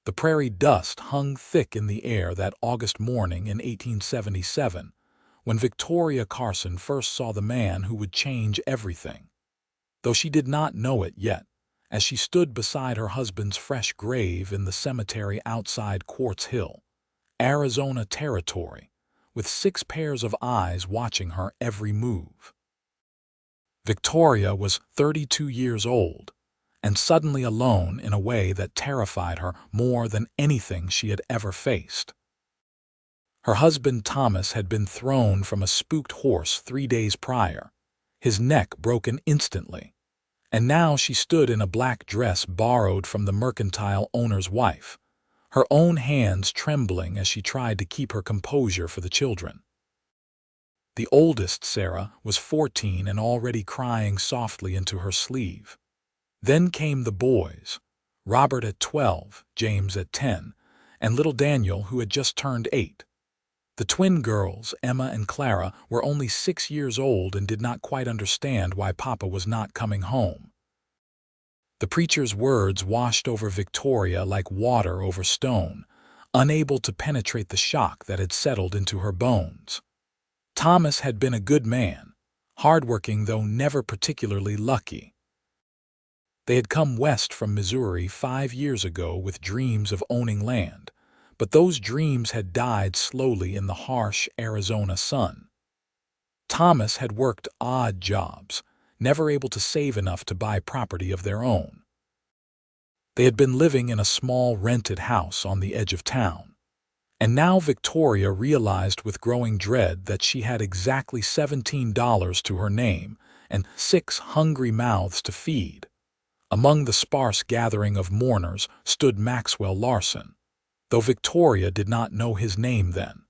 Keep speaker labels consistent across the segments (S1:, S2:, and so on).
S1: The prairie dust hung thick in the air that August morning in 1877, when Victoria Carson first saw the man who would change everything. Though she did not know it yet, as she stood beside her husband's fresh grave in the cemetery outside Quartz Hill, Arizona Territory, with 6 pairs of eyes watching her every move. Victoria was 32 years old, and suddenly alone in a way that terrified her more than anything she had ever faced. Her husband Thomas had been thrown from a spooked horse 3 days prior, his neck broken instantly, and now she stood in a black dress borrowed from the mercantile owner's wife, her own hands trembling as she tried to keep her composure for the children. The oldest, Sarah, was 14 and already crying softly into her sleeve. Then came the boys, Robert at 12, James at 10, and little Daniel, who had just turned 8. The twin girls, Emma and Clara, were only 6 years old and did not quite understand why Papa was not coming home. The preacher's words washed over Victoria like water over stone, unable to penetrate the shock that had settled into her bones. Thomas had been a good man, hardworking though never particularly lucky. They had come west from Missouri 5 years ago with dreams of owning land, but those dreams had died slowly in the harsh Arizona sun. Thomas had worked odd jobs, never able to save enough to buy property of their own. They had been living in a small rented house on the edge of town, and now Victoria realized with growing dread that she had exactly $17 to her name and 6 hungry mouths to feed. Among the sparse gathering of mourners stood Maxwell Larson, though Victoria did not know his name then.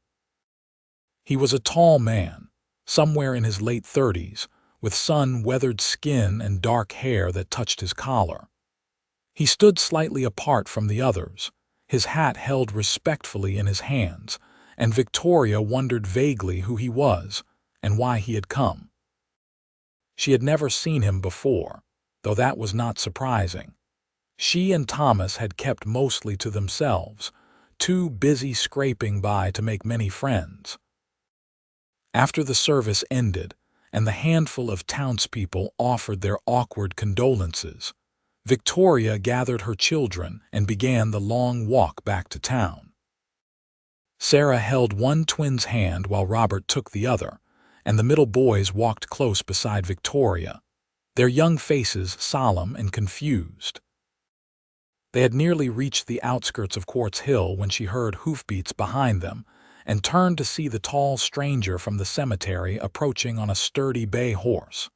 S1: He was a tall man, somewhere in his late 30s, with sun-weathered skin and dark hair that touched his collar. He stood slightly apart from the others, his hat held respectfully in his hands, and Victoria wondered vaguely who he was and why he had come. She had never seen him before, though that was not surprising. She and Thomas had kept mostly to themselves, too busy scraping by to make many friends. After the service ended, and the handful of townspeople offered their awkward condolences, Victoria gathered her children and began the long walk back to town. Sarah held one twin's hand while Robert took the other, and the middle boys walked close beside Victoria, their young faces solemn and confused. They had nearly reached the outskirts of Quartz Hill when she heard hoofbeats behind them and turned to see the tall stranger from the cemetery approaching on a sturdy bay horse.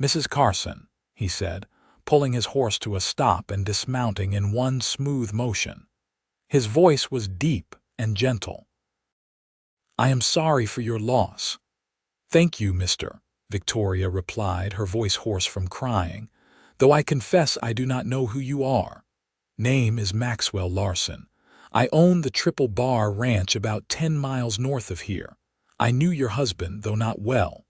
S1: "Mrs. Carson," he said, pulling his horse to a stop and dismounting in one smooth motion. His voice was deep and gentle. "I am sorry for your loss." "Thank you, mister," Victoria replied, her voice hoarse from crying, "though I confess I do not know who you are." "Name is Maxwell Larson. I own the Triple Bar Ranch about 10 miles north of here. I knew your husband, though not well.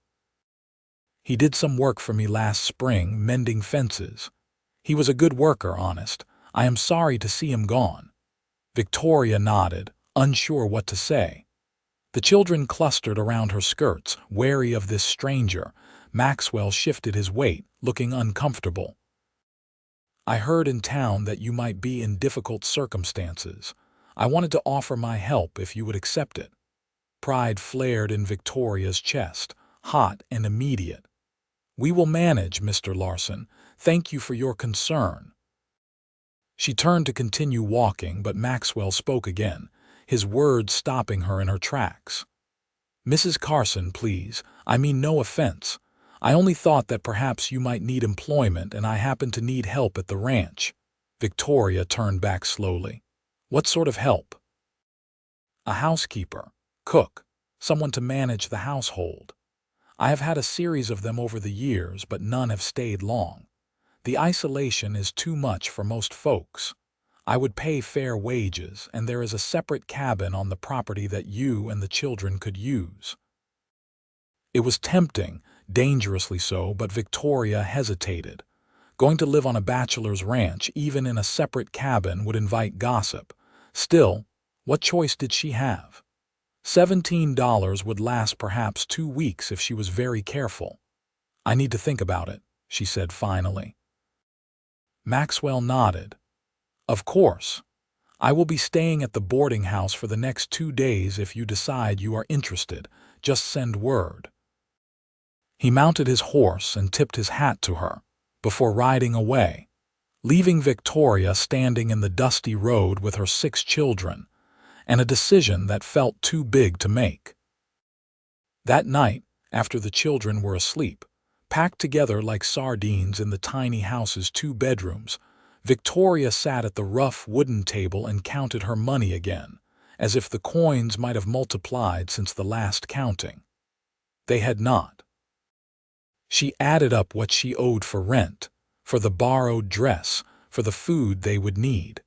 S1: He did some work for me last spring, mending fences. He was a good worker, honest. I am sorry to see him gone." Victoria nodded, unsure what to say. The children clustered around her skirts, wary of this stranger. Maxwell shifted his weight, looking uncomfortable. "I heard in town that you might be in difficult circumstances. I wanted to offer my help if you would accept it." Pride flared in Victoria's chest, hot and immediate. "We will manage, Mr. Larson. Thank you for your concern." She turned to continue walking, but Maxwell spoke again, his words stopping her in her tracks. "Mrs. Carson, please. I mean no offense. I only thought that perhaps you might need employment, and I happen to need help at the ranch." Victoria turned back slowly. "What sort of help?" "A housekeeper, cook, someone to manage the household. I have had a series of them over the years, but none have stayed long. The isolation is too much for most folks. I would pay fair wages, and there is a separate cabin on the property that you and the children could use." It was tempting, dangerously so, but Victoria hesitated. Going to live on a bachelor's ranch, even in a separate cabin, would invite gossip. Still, what choice did she have? $17 would last perhaps 2 weeks if she was very careful. "I need to think about it," she said finally. Maxwell nodded. "Of course. I will be staying at the boarding house for the next 2 days. If you decide you are interested, just send word." He mounted his horse and tipped his hat to her before riding away, leaving Victoria standing in the dusty road with her 6 children, and a decision that felt too big to make. That night, after the children were asleep, packed together like sardines in the tiny house's 2 bedrooms, Victoria sat at the rough wooden table and counted her money again, as if the coins might have multiplied since the last counting. They had not. She added up what she owed for rent, for the borrowed dress, for the food they would need.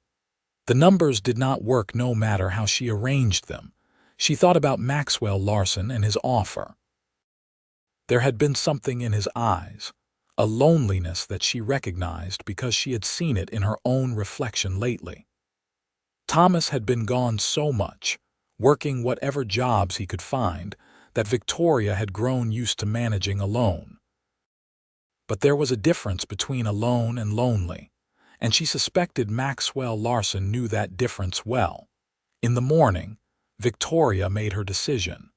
S1: The numbers did not work no matter how she arranged them. She thought about Maxwell Larson and his offer. There had been something in his eyes, a loneliness that she recognized because she had seen it in her own reflection lately. Thomas had been gone so much, working whatever jobs he could find, that Victoria had grown used to managing alone. But there was a difference between alone and lonely, and she suspected Maxwell Larson knew that difference well. In the morning, Victoria made her decision.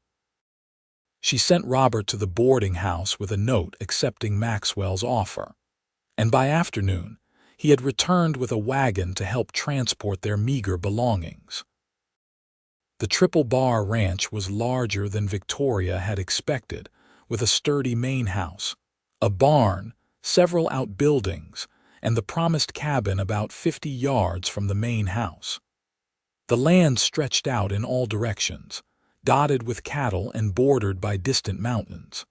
S1: She sent Robert to the boarding house with a note accepting Maxwell's offer, and by afternoon, he had returned with a wagon to help transport their meager belongings. The Triple Bar Ranch was larger than Victoria had expected, with a sturdy main house, a barn, several outbuildings, and the promised cabin about 50 yards from the main house. The land stretched out in all directions, dotted with cattle and bordered by distant mountains.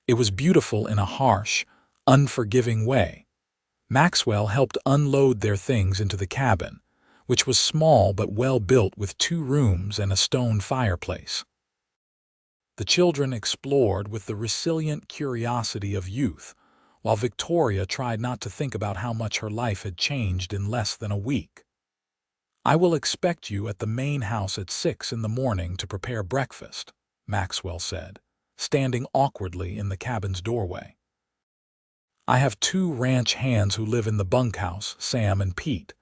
S1: It was beautiful in a harsh, unforgiving way. Maxwell helped unload their things into the cabin, which was small but well built with 2 rooms and a stone fireplace. The children explored with the resilient curiosity of youth, while Victoria tried not to think about how much her life had changed in less than a week. "I will expect you at the main house at 6 in the morning to prepare breakfast," Maxwell said, standing awkwardly in the cabin's doorway. "I have 2 ranch hands who live in the bunkhouse, Sam and Pete.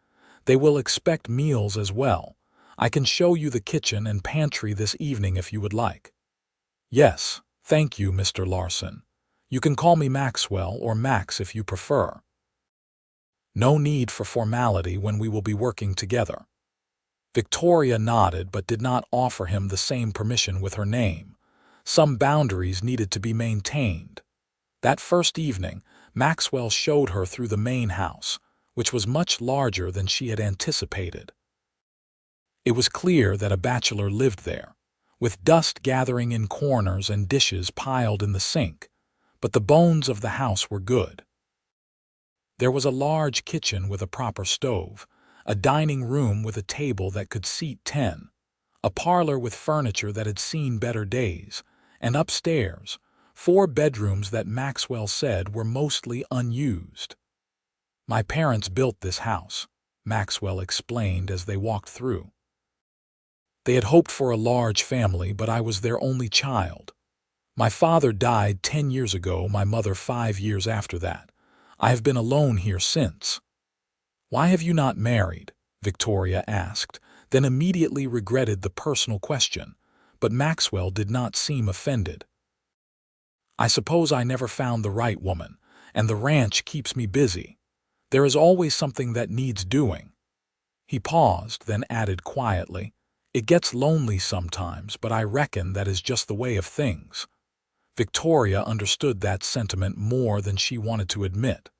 S1: They will expect meals as well. I can show you the kitchen and pantry this evening if you would like." "Yes, thank you, Mr. Larson. You can call me Maxwell or Max if you prefer." "No need for formality when we will be working together." Victoria nodded but did not offer him the same permission with her name. Some boundaries needed to be maintained. That first evening, Maxwell showed her through the main house, which was much larger than she had anticipated. It was clear that a bachelor lived there, with dust gathering in corners and dishes piled in the sink, but the bones of the house were good. There was a large kitchen with a proper stove, a dining room with a table that could seat 10, a parlor with furniture that had seen better days, and upstairs, 4 bedrooms that Maxwell said were mostly unused. "My parents built this house," Maxwell explained as they walked through. "They had hoped for a large family, but I was their only child. My father died 10 years ago, my mother 5 years after that. I have been alone here since." "Why have you not married?" Victoria asked, then immediately regretted the personal question, but Maxwell did not seem offended. "I suppose I never found the right woman, and the ranch keeps me busy. There is always something that needs doing." He paused, then added quietly, "It gets lonely sometimes, but I reckon that is just the way of things." Victoria understood that sentiment more than she wanted to admit.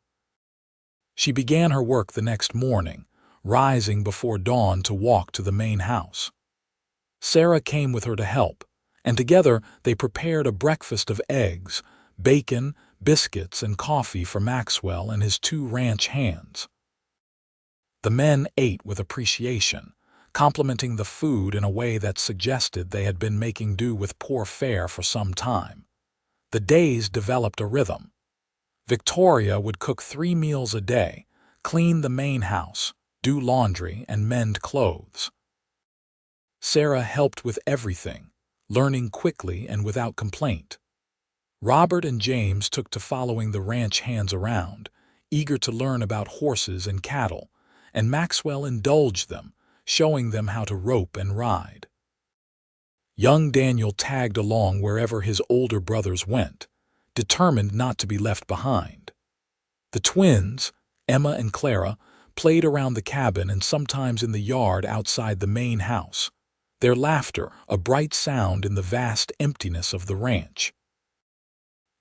S1: She began her work the next morning, rising before dawn to walk to the main house. Sarah came with her to help, and together they prepared a breakfast of eggs, bacon, biscuits, and coffee for Maxwell and his 2 ranch hands. The men ate with appreciation, complimenting the food in a way that suggested they had been making do with poor fare for some time. The days developed a rhythm. Victoria would cook 3 meals a day, clean the main house, do laundry, and mend clothes. Sarah helped with everything, learning quickly and without complaint. Robert and James took to following the ranch hands around, eager to learn about horses and cattle, and Maxwell indulged them, showing them how to rope and ride. Young Daniel tagged along wherever his older brothers went, determined not to be left behind. The twins, Emma and Clara, played around the cabin and sometimes in the yard outside the main house, their laughter a bright sound in the vast emptiness of the ranch.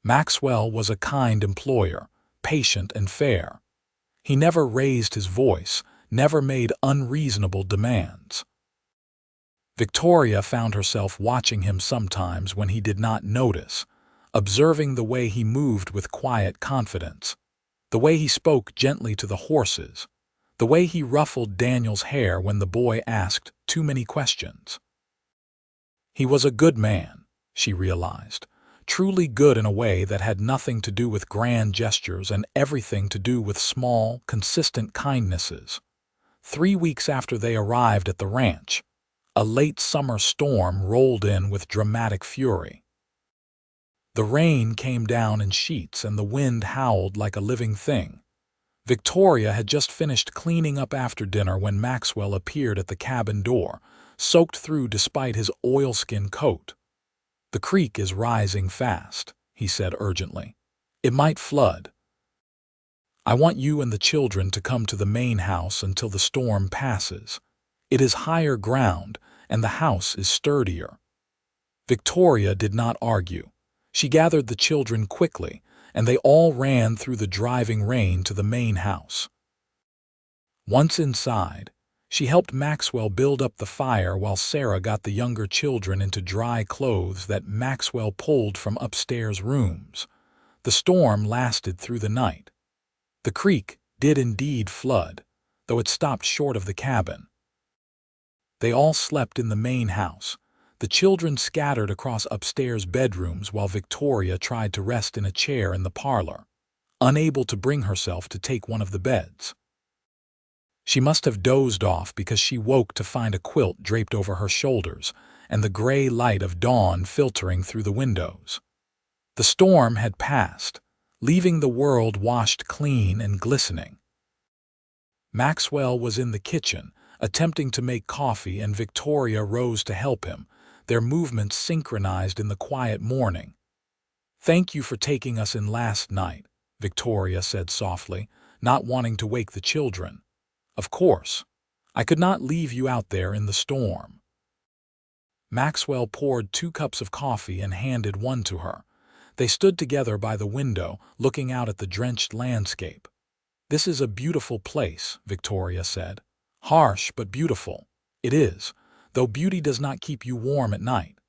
S1: Maxwell was a kind employer, patient and fair. He never raised his voice, never made unreasonable demands. Victoria found herself watching him sometimes when he did not notice, observing the way he moved with quiet confidence, the way he spoke gently to the horses, the way he ruffled Daniel's hair when the boy asked too many questions. He was a good man, she realized, truly good in a way that had nothing to do with grand gestures and everything to do with small, consistent kindnesses. 3 weeks after they arrived at the ranch, a late summer storm rolled in with dramatic fury. The rain came down in sheets and the wind howled like a living thing. Victoria had just finished cleaning up after dinner when Maxwell appeared at the cabin door, soaked through despite his oilskin coat. "The creek is rising fast," he said urgently. "It might flood. I want you and the children to come to the main house until the storm passes. It is higher ground, and the house is sturdier." Victoria did not argue. She gathered the children quickly, and they all ran through the driving rain to the main house. Once inside, she helped Maxwell build up the fire while Sarah got the younger children into dry clothes that Maxwell pulled from upstairs rooms. The storm lasted through the night. The creek did indeed flood, though it stopped short of the cabin. They all slept in the main house, the children scattered across upstairs bedrooms while Victoria tried to rest in a chair in the parlor, unable to bring herself to take one of the beds. She must have dozed off because she woke to find a quilt draped over her shoulders and the gray light of dawn filtering through the windows. The storm had passed, leaving the world washed clean and glistening. Maxwell was in the kitchen, attempting to make coffee, and Victoria rose to help him, their movements synchronized in the quiet morning. "Thank you for taking us in last night," Victoria said softly, not wanting to wake the children. "Of course. I could not leave you out there in the storm." Maxwell poured 2 cups of coffee and handed one to her. They stood together by the window, looking out at the drenched landscape. "This is a beautiful place," Victoria said. "Harsh but beautiful. It is, though beauty does not keep you warm at night."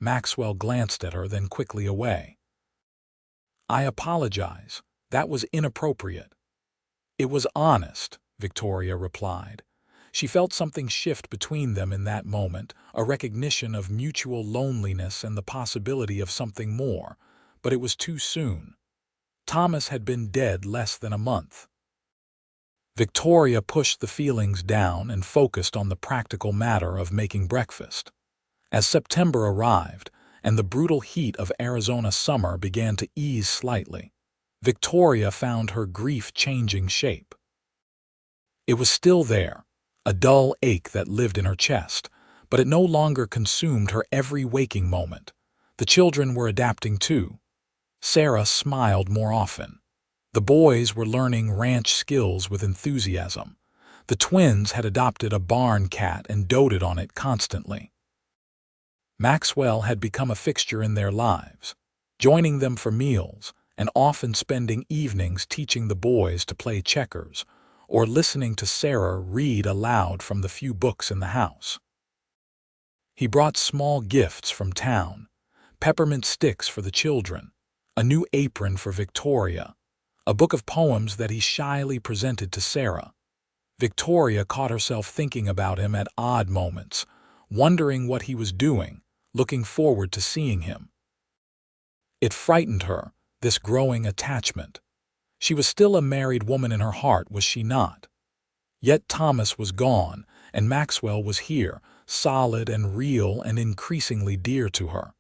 S1: Maxwell glanced at her, then quickly away. "I apologize. That was inappropriate." "It was honest," Victoria replied. She felt something shift between them in that moment, a recognition of mutual loneliness and the possibility of something more, but it was too soon. Thomas had been dead less than a month. Victoria pushed the feelings down and focused on the practical matter of making breakfast. As September arrived and the brutal heat of Arizona summer began to ease slightly, Victoria found her grief changing shape. It was still there, a dull ache that lived in her chest, but it no longer consumed her every waking moment. The children were adapting too. Sarah smiled more often. The boys were learning ranch skills with enthusiasm. The twins had adopted a barn cat and doted on it constantly. Maxwell had become a fixture in their lives, joining them for meals and often spending evenings teaching the boys to play checkers or listening to Sarah read aloud from the few books in the house. He brought small gifts from town, peppermint sticks for the children, a new apron for Victoria, a book of poems that he shyly presented to Sarah. Victoria caught herself thinking about him at odd moments, wondering what he was doing, looking forward to seeing him. It frightened her, this growing attachment, She was still a married woman in her heart, was she not? Yet Thomas was gone, and Maxwell was here, solid and real and increasingly dear to her.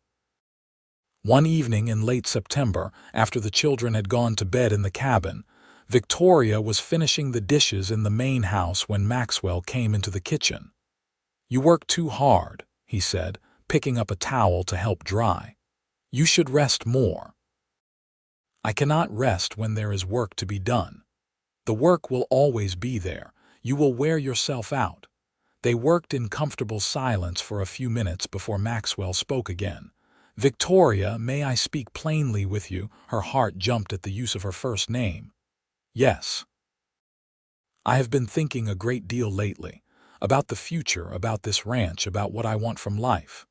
S1: One evening in late September, after the children had gone to bed in the cabin, Victoria was finishing the dishes in the main house when Maxwell came into the kitchen. "You work too hard," he said, picking up a towel to help dry. "You should rest more." "I cannot rest when there is work to be done. The work will always be there. You will wear yourself out." They worked in comfortable silence for a few minutes before Maxwell spoke again. "Victoria, may I speak plainly with you?" Her heart jumped at the use of her first name. "Yes. I have been thinking a great deal lately, about the future, about this ranch, about what I want from life."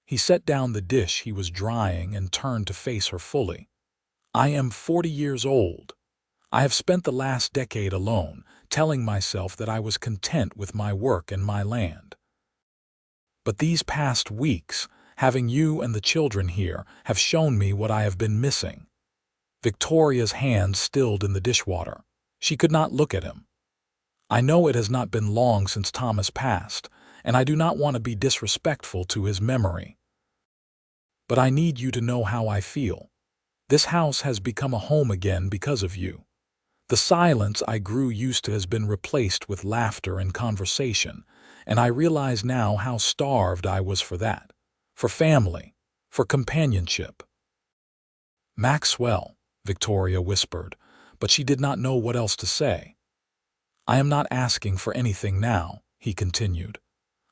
S1: He set down the dish he was drying and turned to face her fully. "I am 40 years old. I have spent the last decade alone, telling myself that I was content with my work and my land. But these past weeks, having you and the children here, have shown me what I have been missing." Victoria's hands stilled in the dishwater. She could not look at him. "I know it has not been long since Thomas passed, and I do not want to be disrespectful to his memory. But I need you to know how I feel. This house has become a home again because of you. The silence I grew used to has been replaced with laughter and conversation, and I realize now how starved I was for that, for family, for companionship." "Maxwell," Victoria whispered, but she did not know what else to say. "I am not asking for anything now," he continued.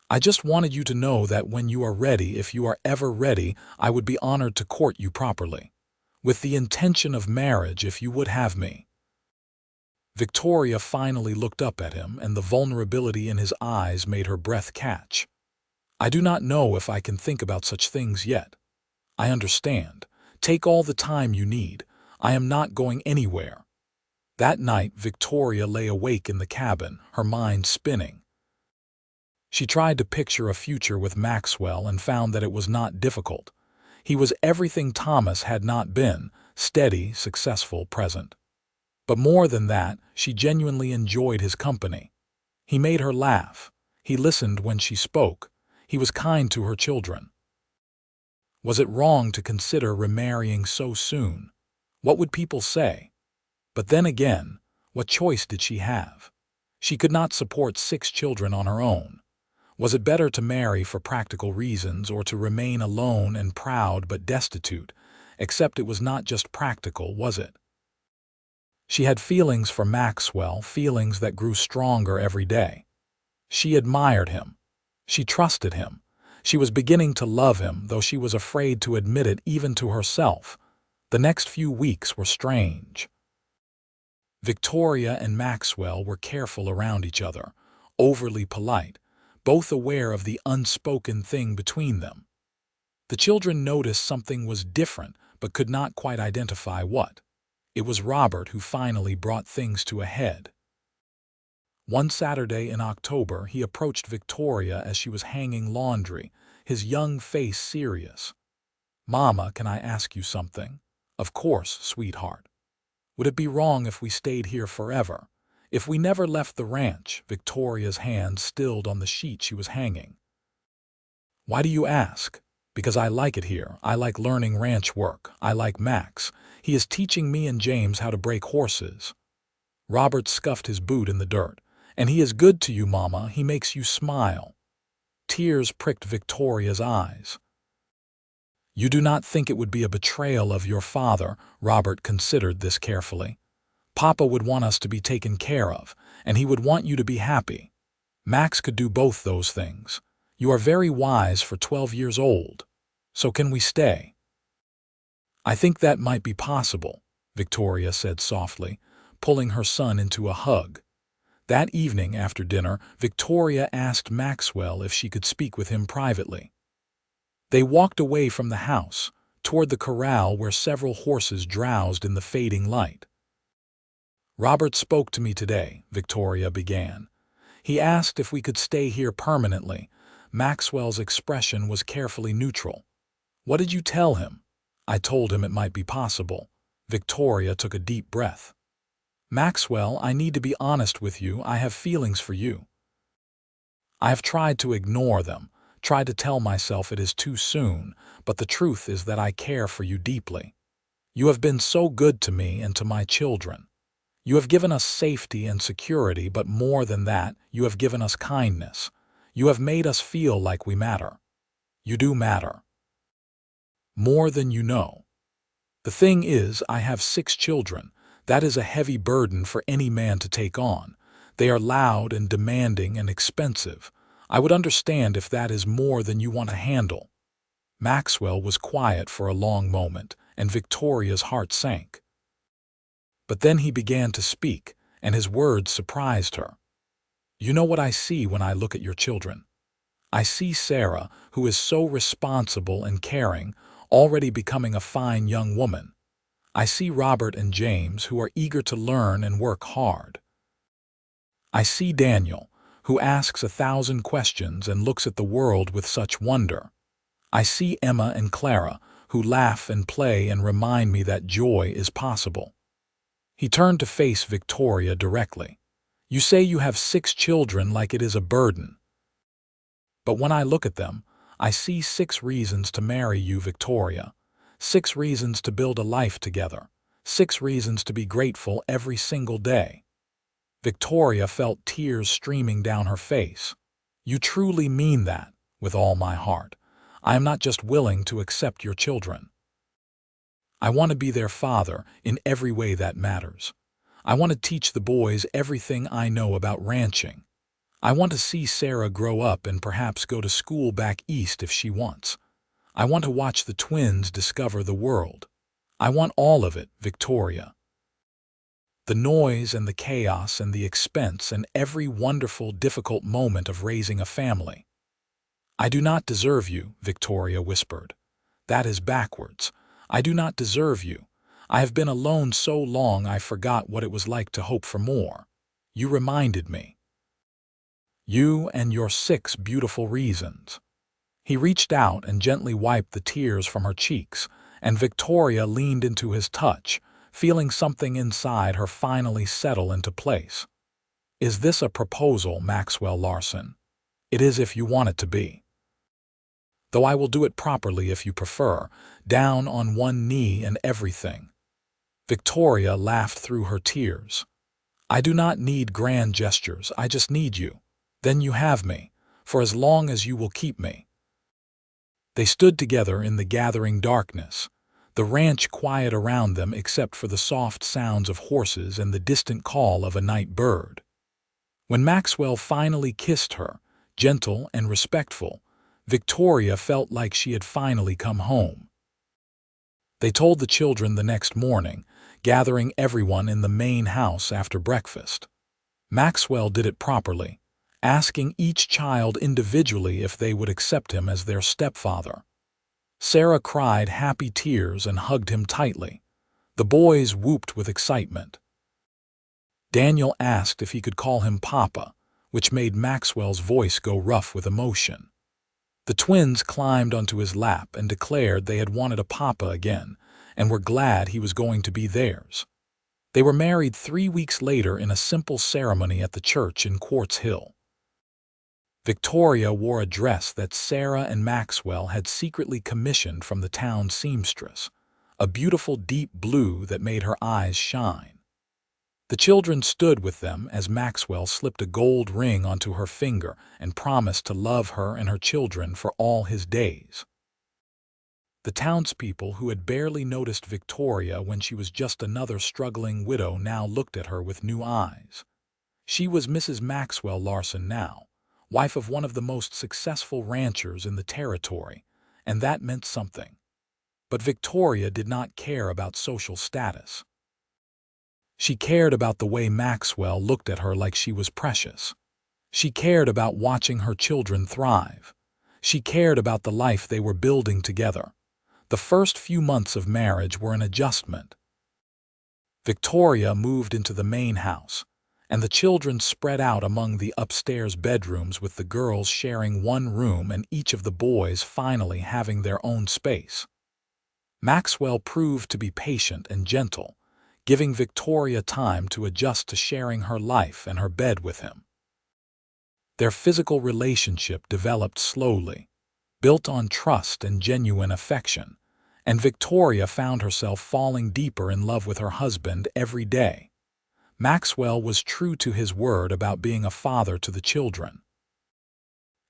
S1: "I just wanted you to know that when you are ready, if you are ever ready, I would be honored to court you properly, with the intention of marriage if you would have me." Victoria finally looked up at him, and the vulnerability in his eyes made her breath catch. "I do not know if I can think about such things yet. I understand. Take all the time you need. I am not going anywhere." That night, Victoria lay awake in the cabin, her mind spinning. She tried to picture a future with Maxwell and found that it was not difficult. He was everything Thomas had not been: steady, successful, present. But more than that, she genuinely enjoyed his company. He made her laugh. He listened when she spoke. He was kind to her children. Was it wrong to consider remarrying so soon? What would people say? But then again, what choice did she have? She could not support 6 children on her own. Was it better to marry for practical reasons or to remain alone and proud but destitute? Except it was not just practical, was it? She had feelings for Maxwell, feelings that grew stronger every day. She admired him. She trusted him. She was beginning to love him, though she was afraid to admit it even to herself. The next few weeks were strange. Victoria and Maxwell were careful around each other, overly polite, both aware of the unspoken thing between them. The children noticed something was different, but could not quite identify what. It was Robert who finally brought things to a head. One Saturday in October, he approached Victoria as she was hanging laundry, his young face serious. "Mama, can I ask you something?" "Of course, sweetheart." "Would it be wrong if we stayed here forever? If we never left the ranch?" Victoria's hand stilled on the sheet she was hanging. "Why do you ask?" "Because I like it here. I like learning ranch work. I like Max. He is teaching me and James how to break horses." Robert scuffed his boot in the dirt. "And he is good to you, Mama. He makes you smile." Tears pricked Victoria's eyes. "You do not think it would be a betrayal of your father?" Robert considered this carefully. "Papa would want us to be taken care of, and he would want you to be happy. Max could do both those things. You are very wise for 12 years old. So can we stay?" "I think that might be possible," Victoria said softly, pulling her son into a hug. That evening after dinner, Victoria asked Maxwell if she could speak with him privately. They walked away from the house, toward the corral where several horses drowsed in the fading light. "Robert spoke to me today," Victoria began. "He asked if we could stay here permanently." Maxwell's expression was carefully neutral. "What did you tell him?" "I told him it might be possible." Victoria took a deep breath. Maxwell, I need to be honest with you. I have feelings for you. I have tried to ignore them, tried to tell myself it is too soon, but the truth is that I care for you deeply. You have been so good to me and to my children. You have given us safety and security, but more than that, you have given us kindness. You have made us feel like we matter. You do matter. More than you know. The thing is, I have 6 children. That is a heavy burden for any man to take on. They are loud and demanding and expensive. I would understand if that is more than you want to handle. Maxwell was quiet for a long moment, and Victoria's heart sank. But then he began to speak, and his words surprised her. You know what I see when I look at your children? I see Sarah, who is so responsible and caring, already becoming a fine young woman. I see Robert and James, who are eager to learn and work hard. I see Daniel, who asks 1,000 questions and looks at the world with such wonder. I see Emma and Clara, who laugh and play and remind me that joy is possible. He turned to face Victoria directly. You say you have 6 children like it is a burden. But when I look at them, I see 6 reasons to marry you, Victoria. 6 reasons to build a life together. 6 reasons to be grateful every single day. Victoria felt tears streaming down her face. You truly mean that, with all my heart. I am not just willing to accept your children. I want to be their father in every way that matters. I want to teach the boys everything I know about ranching. I want to see Sarah grow up and perhaps go to school back east if she wants. I want to watch the twins discover the world. I want all of it, Victoria. The noise and the chaos and the expense and every wonderful, difficult moment of raising a family. I do not deserve you, Victoria whispered. That is backwards. I do not deserve you. I have been alone so long I forgot what it was like to hope for more. You reminded me. You and your 6 beautiful reasons. He reached out and gently wiped the tears from her cheeks, and Victoria leaned into his touch, feeling something inside her finally settle into place. Is this a proposal, Maxwell Larson? It is if you want it to be. Though I will do it properly if you prefer, down on one knee and everything. Victoria laughed through her tears. I do not need grand gestures, I just need you. Then you have me, for as long as you will keep me. They stood together in the gathering darkness, the ranch quiet around them except for the soft sounds of horses and the distant call of a night bird. When Maxwell finally kissed her, gentle and respectful, Victoria felt like she had finally come home. They told the children the next morning, gathering everyone in the main house after breakfast. Maxwell did it properly, asking each child individually if they would accept him as their stepfather. Sarah cried happy tears and hugged him tightly. The boys whooped with excitement. Daniel asked if he could call him Papa, which made Maxwell's voice go rough with emotion. The twins climbed onto his lap and declared they had wanted a papa again and were glad he was going to be theirs. They were married 3 weeks later in a simple ceremony at the church in Quartz Hill. Victoria wore a dress that Sarah and Maxwell had secretly commissioned from the town seamstress, a beautiful deep blue that made her eyes shine. The children stood with them as Maxwell slipped a gold ring onto her finger and promised to love her and her children for all his days. The townspeople who had barely noticed Victoria when she was just another struggling widow now looked at her with new eyes. She was Mrs. Maxwell Larson now, wife of one of the most successful ranchers in the territory, and that meant something. But Victoria did not care about social status. She cared about the way Maxwell looked at her like she was precious. She cared about watching her children thrive. She cared about the life they were building together. The first few months of marriage were an adjustment. Victoria moved into the main house, and the children spread out among the upstairs bedrooms with the girls sharing one room and each of the boys finally having their own space. Maxwell proved to be patient and gentle, giving Victoria time to adjust to sharing her life and her bed with him. Their physical relationship developed slowly, built on trust and genuine affection, and Victoria found herself falling deeper in love with her husband every day. Maxwell was true to his word about being a father to the children.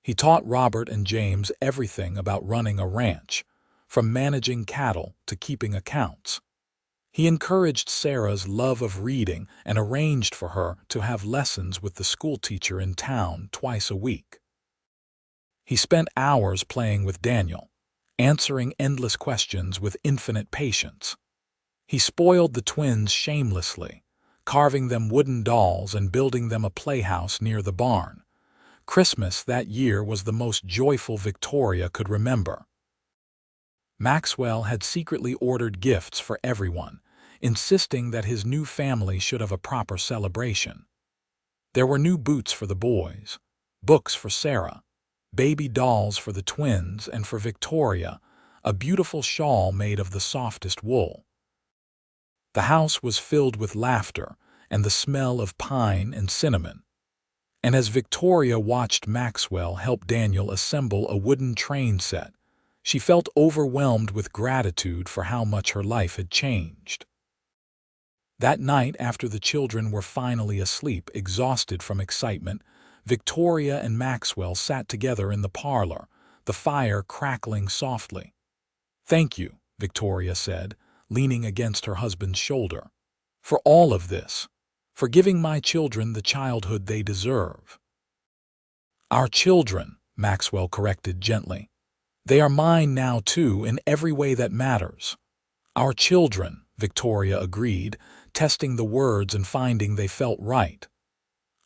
S1: He taught Robert and James everything about running a ranch, from managing cattle to keeping accounts. He encouraged Sarah's love of reading and arranged for her to have lessons with the schoolteacher in town twice a week. He spent hours playing with Daniel, answering endless questions with infinite patience. He spoiled the twins shamelessly, carving them wooden dolls and building them a playhouse near the barn. Christmas that year was the most joyful Victoria could remember. Maxwell had secretly ordered gifts for everyone, insisting that his new family should have a proper celebration. There were new boots for the boys, books for Sarah, baby dolls for the twins, and for Victoria, a beautiful shawl made of the softest wool. The house was filled with laughter and the smell of pine and cinnamon. And as Victoria watched Maxwell help Daniel assemble a wooden train set, she felt overwhelmed with gratitude for how much her life had changed. That night, after the children were finally asleep, exhausted from excitement, Victoria and Maxwell sat together in the parlor, the fire crackling softly. "Thank you," Victoria said, leaning against her husband's shoulder, "for all of this, for giving my children the childhood they deserve." "Our children," Maxwell corrected gently. "They are mine now, too, in every way that matters." "Our children," Victoria agreed, testing the words and finding they felt right.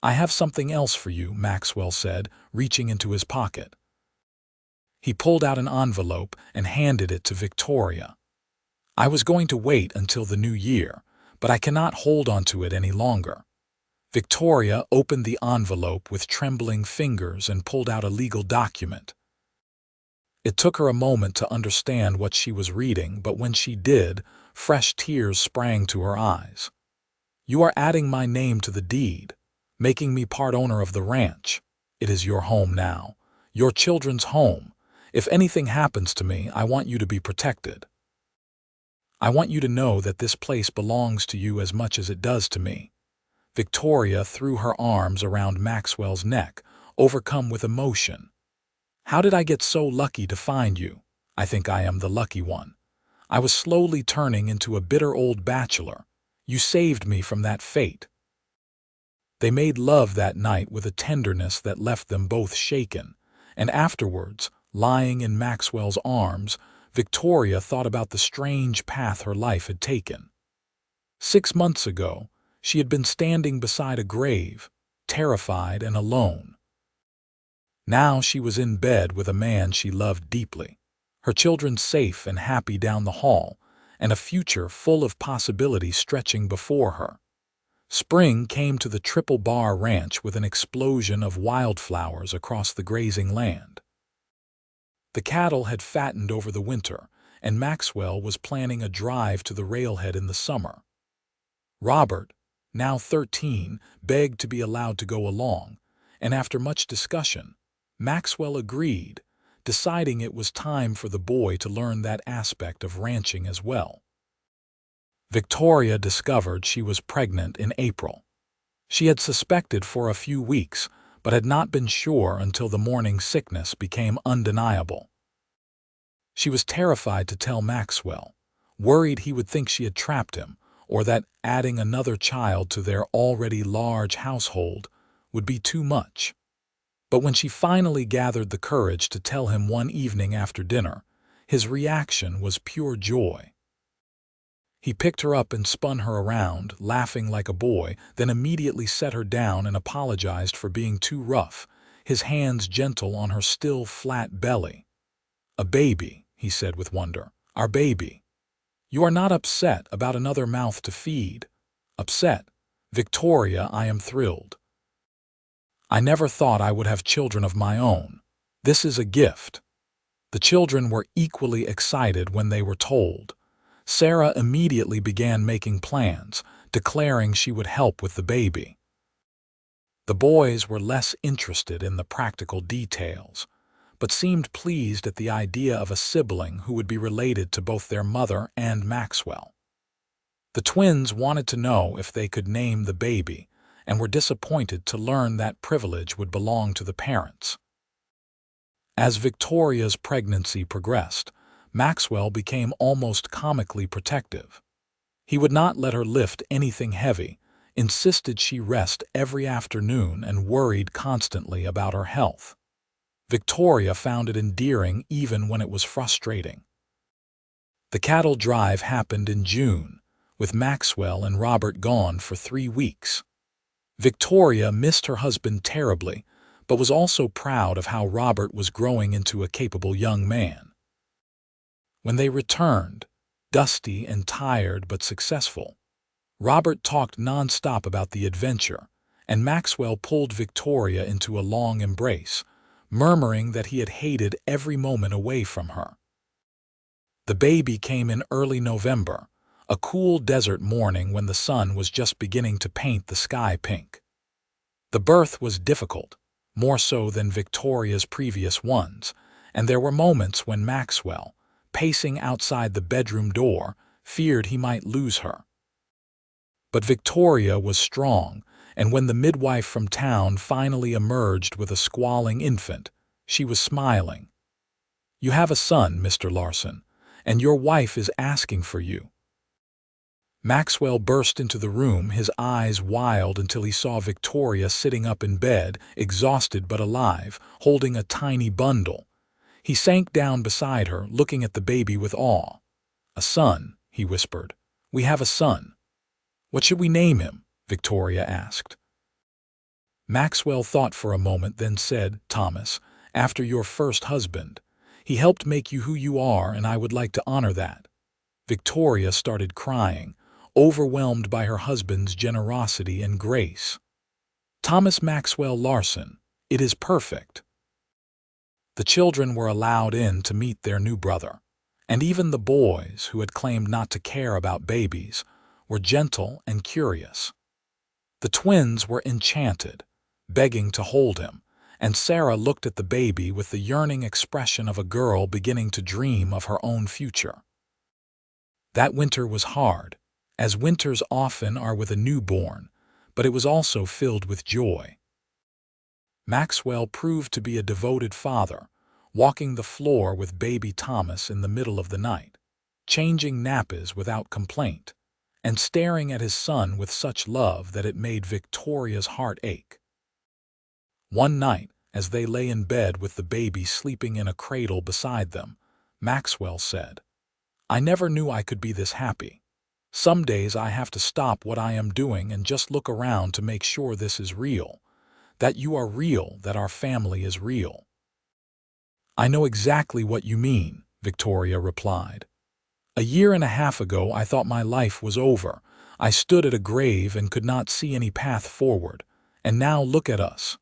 S1: "I have something else for you," Maxwell said, reaching into his pocket. He pulled out an envelope and handed it to Victoria. "I was going to wait until the new year, but I cannot hold on to it any longer." Victoria opened the envelope with trembling fingers and pulled out a legal document. It took her a moment to understand what she was reading, but when she did, fresh tears sprang to her eyes. "You are adding my name to the deed, making me part owner of the ranch. It is your home now, your children's home. If anything happens to me, I want you to be protected. I want you to know that this place belongs to you as much as it does to me." Victoria threw her arms around Maxwell's neck, overcome with emotion. "How did I get so lucky to find you? I think I am the lucky one. I was slowly turning into a bitter old bachelor. You saved me from that fate." They made love that night with a tenderness that left them both shaken, and afterwards, lying in Maxwell's arms, Victoria thought about the strange path her life had taken. 6 months ago, she had been standing beside a grave, terrified and alone. Now she was in bed with a man she loved deeply, her children safe and happy down the hall, and a future full of possibility stretching before her. Spring came to the Triple Bar Ranch with an explosion of wildflowers across the grazing land. The cattle had fattened over the winter, and Maxwell was planning a drive to the railhead in the summer. Robert, now 13, begged to be allowed to go along, and after much discussion, Maxwell agreed, deciding it was time for the boy to learn that aspect of ranching as well. Victoria discovered she was pregnant in April. She had suspected for a few weeks, but had not been sure until the morning sickness became undeniable. She was terrified to tell Maxwell, worried he would think she had trapped him, or that adding another child to their already large household would be too much. But when she finally gathered the courage to tell him one evening after dinner, his reaction was pure joy. He picked her up and spun her around, laughing like a boy, then immediately set her down and apologized for being too rough, his hands gentle on her still flat belly. "A baby," he said with wonder. "Our baby. You are not upset about another mouth to feed." "Upset? Victoria, I am thrilled. I never thought I would have children of my own. This is a gift." The children were equally excited when they were told. Sarah immediately began making plans, declaring she would help with the baby. The boys were less interested in the practical details, but seemed pleased at the idea of a sibling who would be related to both their mother and Maxwell. The twins wanted to know if they could name the baby, and were disappointed to learn that privilege would belong to the parents. As Victoria's pregnancy progressed, Maxwell became almost comically protective. He would not let her lift anything heavy, insisted she rest every afternoon, and worried constantly about her health. Victoria found it endearing even when it was frustrating. The cattle drive happened in June, with Maxwell and Robert gone for 3 weeks. Victoria missed her husband terribly, but was also proud of how Robert was growing into a capable young man. When they returned, dusty and tired but successful, Robert talked nonstop about the adventure, and Maxwell pulled Victoria into a long embrace, murmuring that he had hated every moment away from her. The baby came in early November, a cool desert morning when the sun was just beginning to paint the sky pink. The birth was difficult, more so than Victoria's previous ones, and there were moments when Maxwell, pacing outside the bedroom door, feared he might lose her. But Victoria was strong, and when the midwife from town finally emerged with a squalling infant, she was smiling. "You have a son, Mr. Larson, and your wife is asking for you." Maxwell burst into the room, his eyes wild until he saw Victoria sitting up in bed, exhausted but alive, holding a tiny bundle. He sank down beside her, looking at the baby with awe. "A son," he whispered. "We have a son." "What should we name him?" Victoria asked. Maxwell thought for a moment, then said, "Thomas, after your first husband. He helped make you who you are, and I would like to honor that." Victoria started crying, overwhelmed by her husband's generosity and grace. "Thomas Maxwell Larson, it is perfect." The children were allowed in to meet their new brother, and even the boys, who had claimed not to care about babies, were gentle and curious. The twins were enchanted, begging to hold him, and Sarah looked at the baby with the yearning expression of a girl beginning to dream of her own future. That winter was hard, as winters often are with a newborn, but it was also filled with joy. Maxwell proved to be a devoted father, walking the floor with baby Thomas in the middle of the night, changing nappies without complaint, and staring at his son with such love that it made Victoria's heart ache. One night, as they lay in bed with the baby sleeping in a cradle beside them, Maxwell said, "I never knew I could be this happy. Some days I have to stop what I am doing and just look around to make sure this is real, that you are real, that our family is real." "I know exactly what you mean," Victoria replied. "A year and a half ago I thought my life was over. I stood at a grave and could not see any path forward. And now look at us.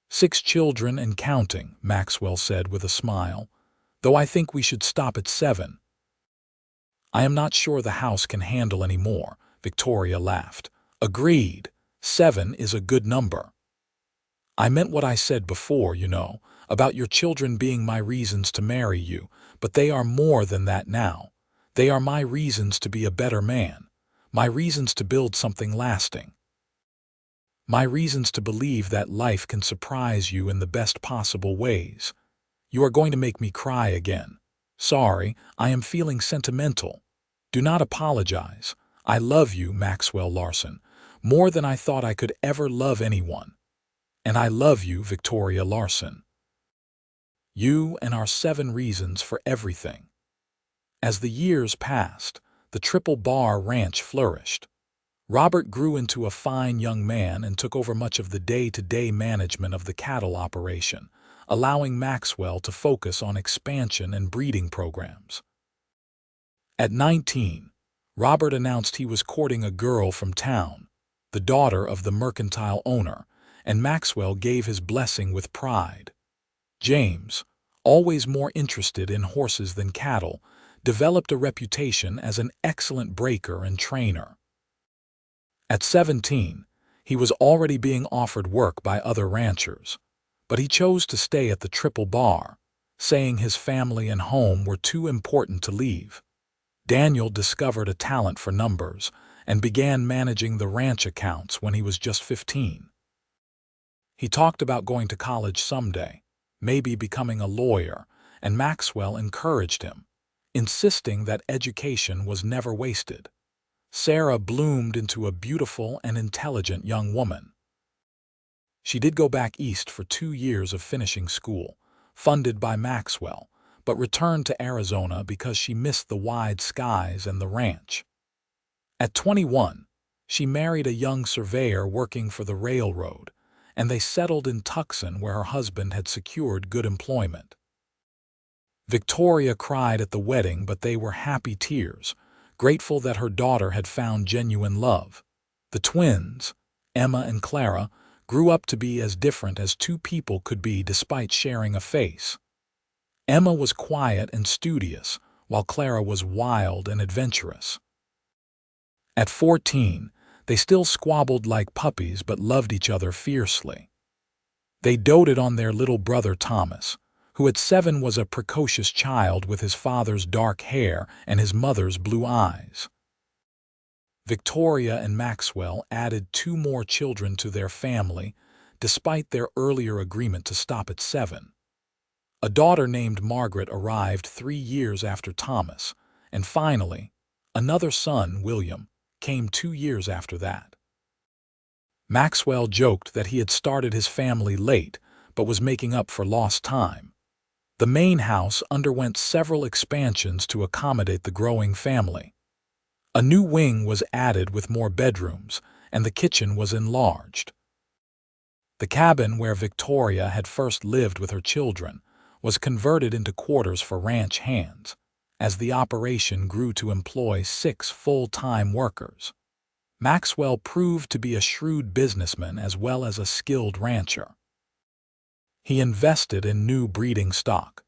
S1: 6 children and counting," Maxwell said with a smile, "though I think we should stop at 7. "I am not sure the house can handle any more," Victoria laughed. "Agreed. 7 is a good number. I meant what I said before, you know, about your children being my reasons to marry you, but they are more than that now. They are my reasons to be a better man, my reasons to build something lasting, my reasons to believe that life can surprise you in the best possible ways. You are going to make me cry again. Sorry, I am feeling sentimental. Do not apologize. I love you, Maxwell Larson, more than I thought I could ever love anyone. And I love you, Victoria Larson. You and our 7 reasons for everything." As the years passed, the Triple Bar Ranch flourished. Robert grew into a fine young man and took over much of the day-to-day management of the cattle operation, allowing Maxwell to focus on expansion and breeding programs. At 19, Robert announced he was courting a girl from town, the daughter of the mercantile owner, and Maxwell gave his blessing with pride. James, always more interested in horses than cattle, developed a reputation as an excellent breaker and trainer. At 17, he was already being offered work by other ranchers, but he chose to stay at the Triple Bar, saying his family and home were too important to leave. Daniel discovered a talent for numbers and began managing the ranch accounts when he was just 15. He talked about going to college someday, maybe becoming a lawyer, and Maxwell encouraged him, insisting that education was never wasted. Sarah bloomed into a beautiful and intelligent young woman. She did go back east for 2 years of finishing school, funded by Maxwell, but returned to Arizona because she missed the wide skies and the ranch. At 21, she married a young surveyor working for the railroad, and they settled in Tucson where her husband had secured good employment. Victoria cried at the wedding, but they were happy tears, grateful that her daughter had found genuine love. The twins, Emma and Clara, grew up to be as different as two people could be despite sharing a face. Emma was quiet and studious, while Clara was wild and adventurous. At 14, they still squabbled like puppies but loved each other fiercely. They doted on their little brother Thomas, who at 7 was a precocious child with his father's dark hair and his mother's blue eyes. Victoria and Maxwell added 2 more children to their family, despite their earlier agreement to stop at 7. A daughter named Margaret arrived 3 years after Thomas, and finally, another son, William, came 2 years after that. Maxwell joked that he had started his family late, but was making up for lost time. The main house underwent several expansions to accommodate the growing family. A new wing was added with more bedrooms, and the kitchen was enlarged. The cabin where Victoria had first lived with her children was converted into quarters for ranch hands, as the operation grew to employ 6 full-time workers. Maxwell proved to be a shrewd businessman as well as a skilled rancher. He invested in new breeding stock,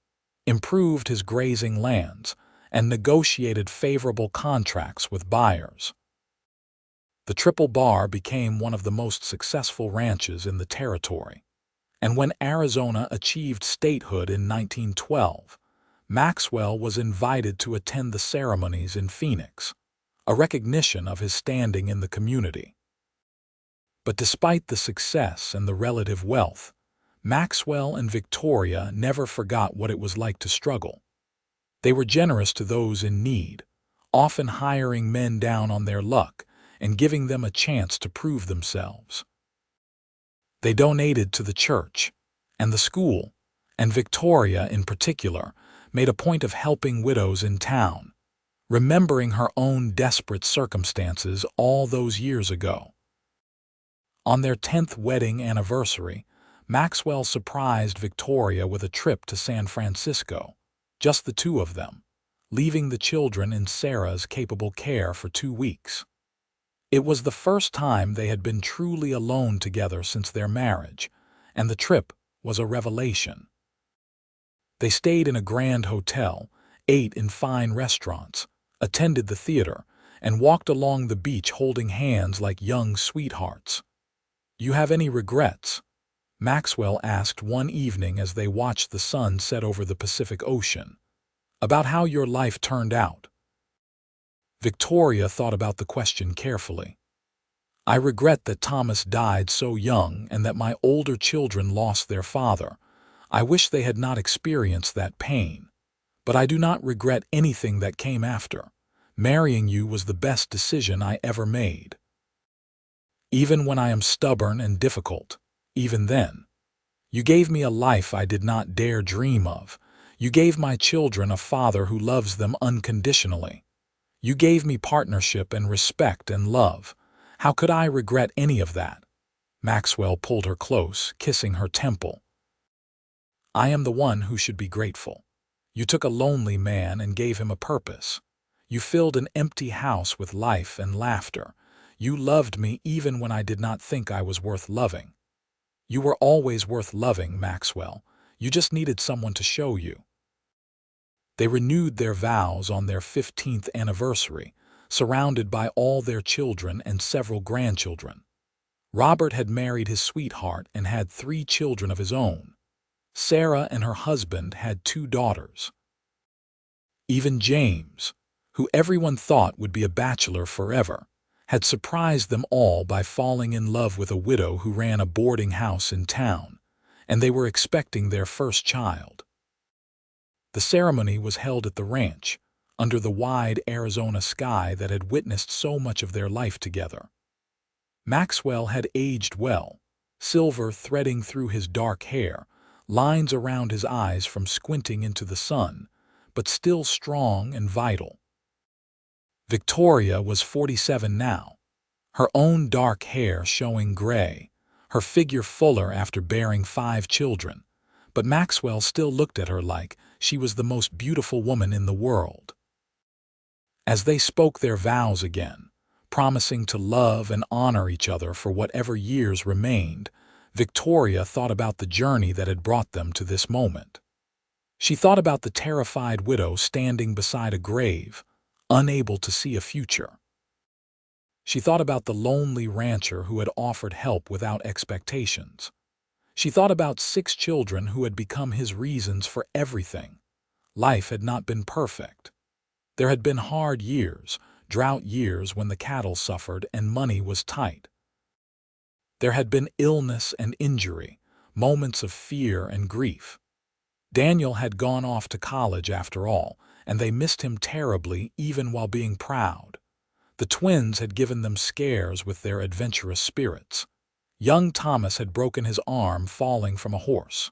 S1: improved his grazing lands, and negotiated favorable contracts with buyers. The Triple Bar became one of the most successful ranches in the territory, and when Arizona achieved statehood in 1912, Maxwell was invited to attend the ceremonies in Phoenix, a recognition of his standing in the community. But despite the success and the relative wealth, Maxwell and Victoria never forgot what it was like to struggle. They were generous to those in need, often hiring men down on their luck and giving them a chance to prove themselves. They donated to the church and the school, and Victoria, in particular, made a point of helping widows in town, remembering her own desperate circumstances all those years ago. On their 10th wedding anniversary, Maxwell surprised Victoria with a trip to San Francisco, just the 2 of them, leaving the children in Sarah's capable care for 2 weeks. It was the first time they had been truly alone together since their marriage, and the trip was a revelation. They stayed in a grand hotel, ate in fine restaurants, attended the theater, and walked along the beach holding hands like young sweethearts. "You have any regrets?" Maxwell asked one evening as they watched the sun set over the Pacific Ocean. "About how your life turned out?" Victoria thought about the question carefully. "I regret that Thomas died so young and that my older children lost their father. I wish they had not experienced that pain. But I do not regret anything that came after. Marrying you was the best decision I ever made. Even when I am stubborn and difficult, even then. You gave me a life I did not dare dream of. You gave my children a father who loves them unconditionally. You gave me partnership and respect and love. How could I regret any of that?" Maxwell pulled her close, kissing her temple. "I am the one who should be grateful. You took a lonely man and gave him a purpose. You filled an empty house with life and laughter. You loved me even when I did not think I was worth loving. You were always worth loving, Maxwell. You just needed someone to show you." They renewed their vows on their 15th anniversary, surrounded by all their children and several grandchildren. Robert had married his sweetheart and had 3 children of his own. Sarah and her husband had 2 daughters. Even James, who everyone thought would be a bachelor forever, had surprised them all by falling in love with a widow who ran a boarding house in town, and they were expecting their first child. The ceremony was held at the ranch, under the wide Arizona sky that had witnessed so much of their life together. Maxwell had aged well, silver threading through his dark hair, lines around his eyes from squinting into the sun, but still strong and vital. Victoria was 47 now, her own dark hair showing gray, her figure fuller after bearing 5 children, but Maxwell still looked at her like she was the most beautiful woman in the world. As they spoke their vows again, promising to love and honor each other for whatever years remained, Victoria thought about the journey that had brought them to this moment. She thought about the terrified widow standing beside a grave, unable to see a future. She thought about the lonely rancher who had offered help without expectations. She thought about 6 children who had become his reasons for everything. Life had not been perfect. There had been hard years, drought years when the cattle suffered and money was tight. There had been illness and injury, moments of fear and grief. Daniel had gone off to college after all, and they missed him terribly even while being proud. The twins had given them scares with their adventurous spirits. Young Thomas had broken his arm falling from a horse.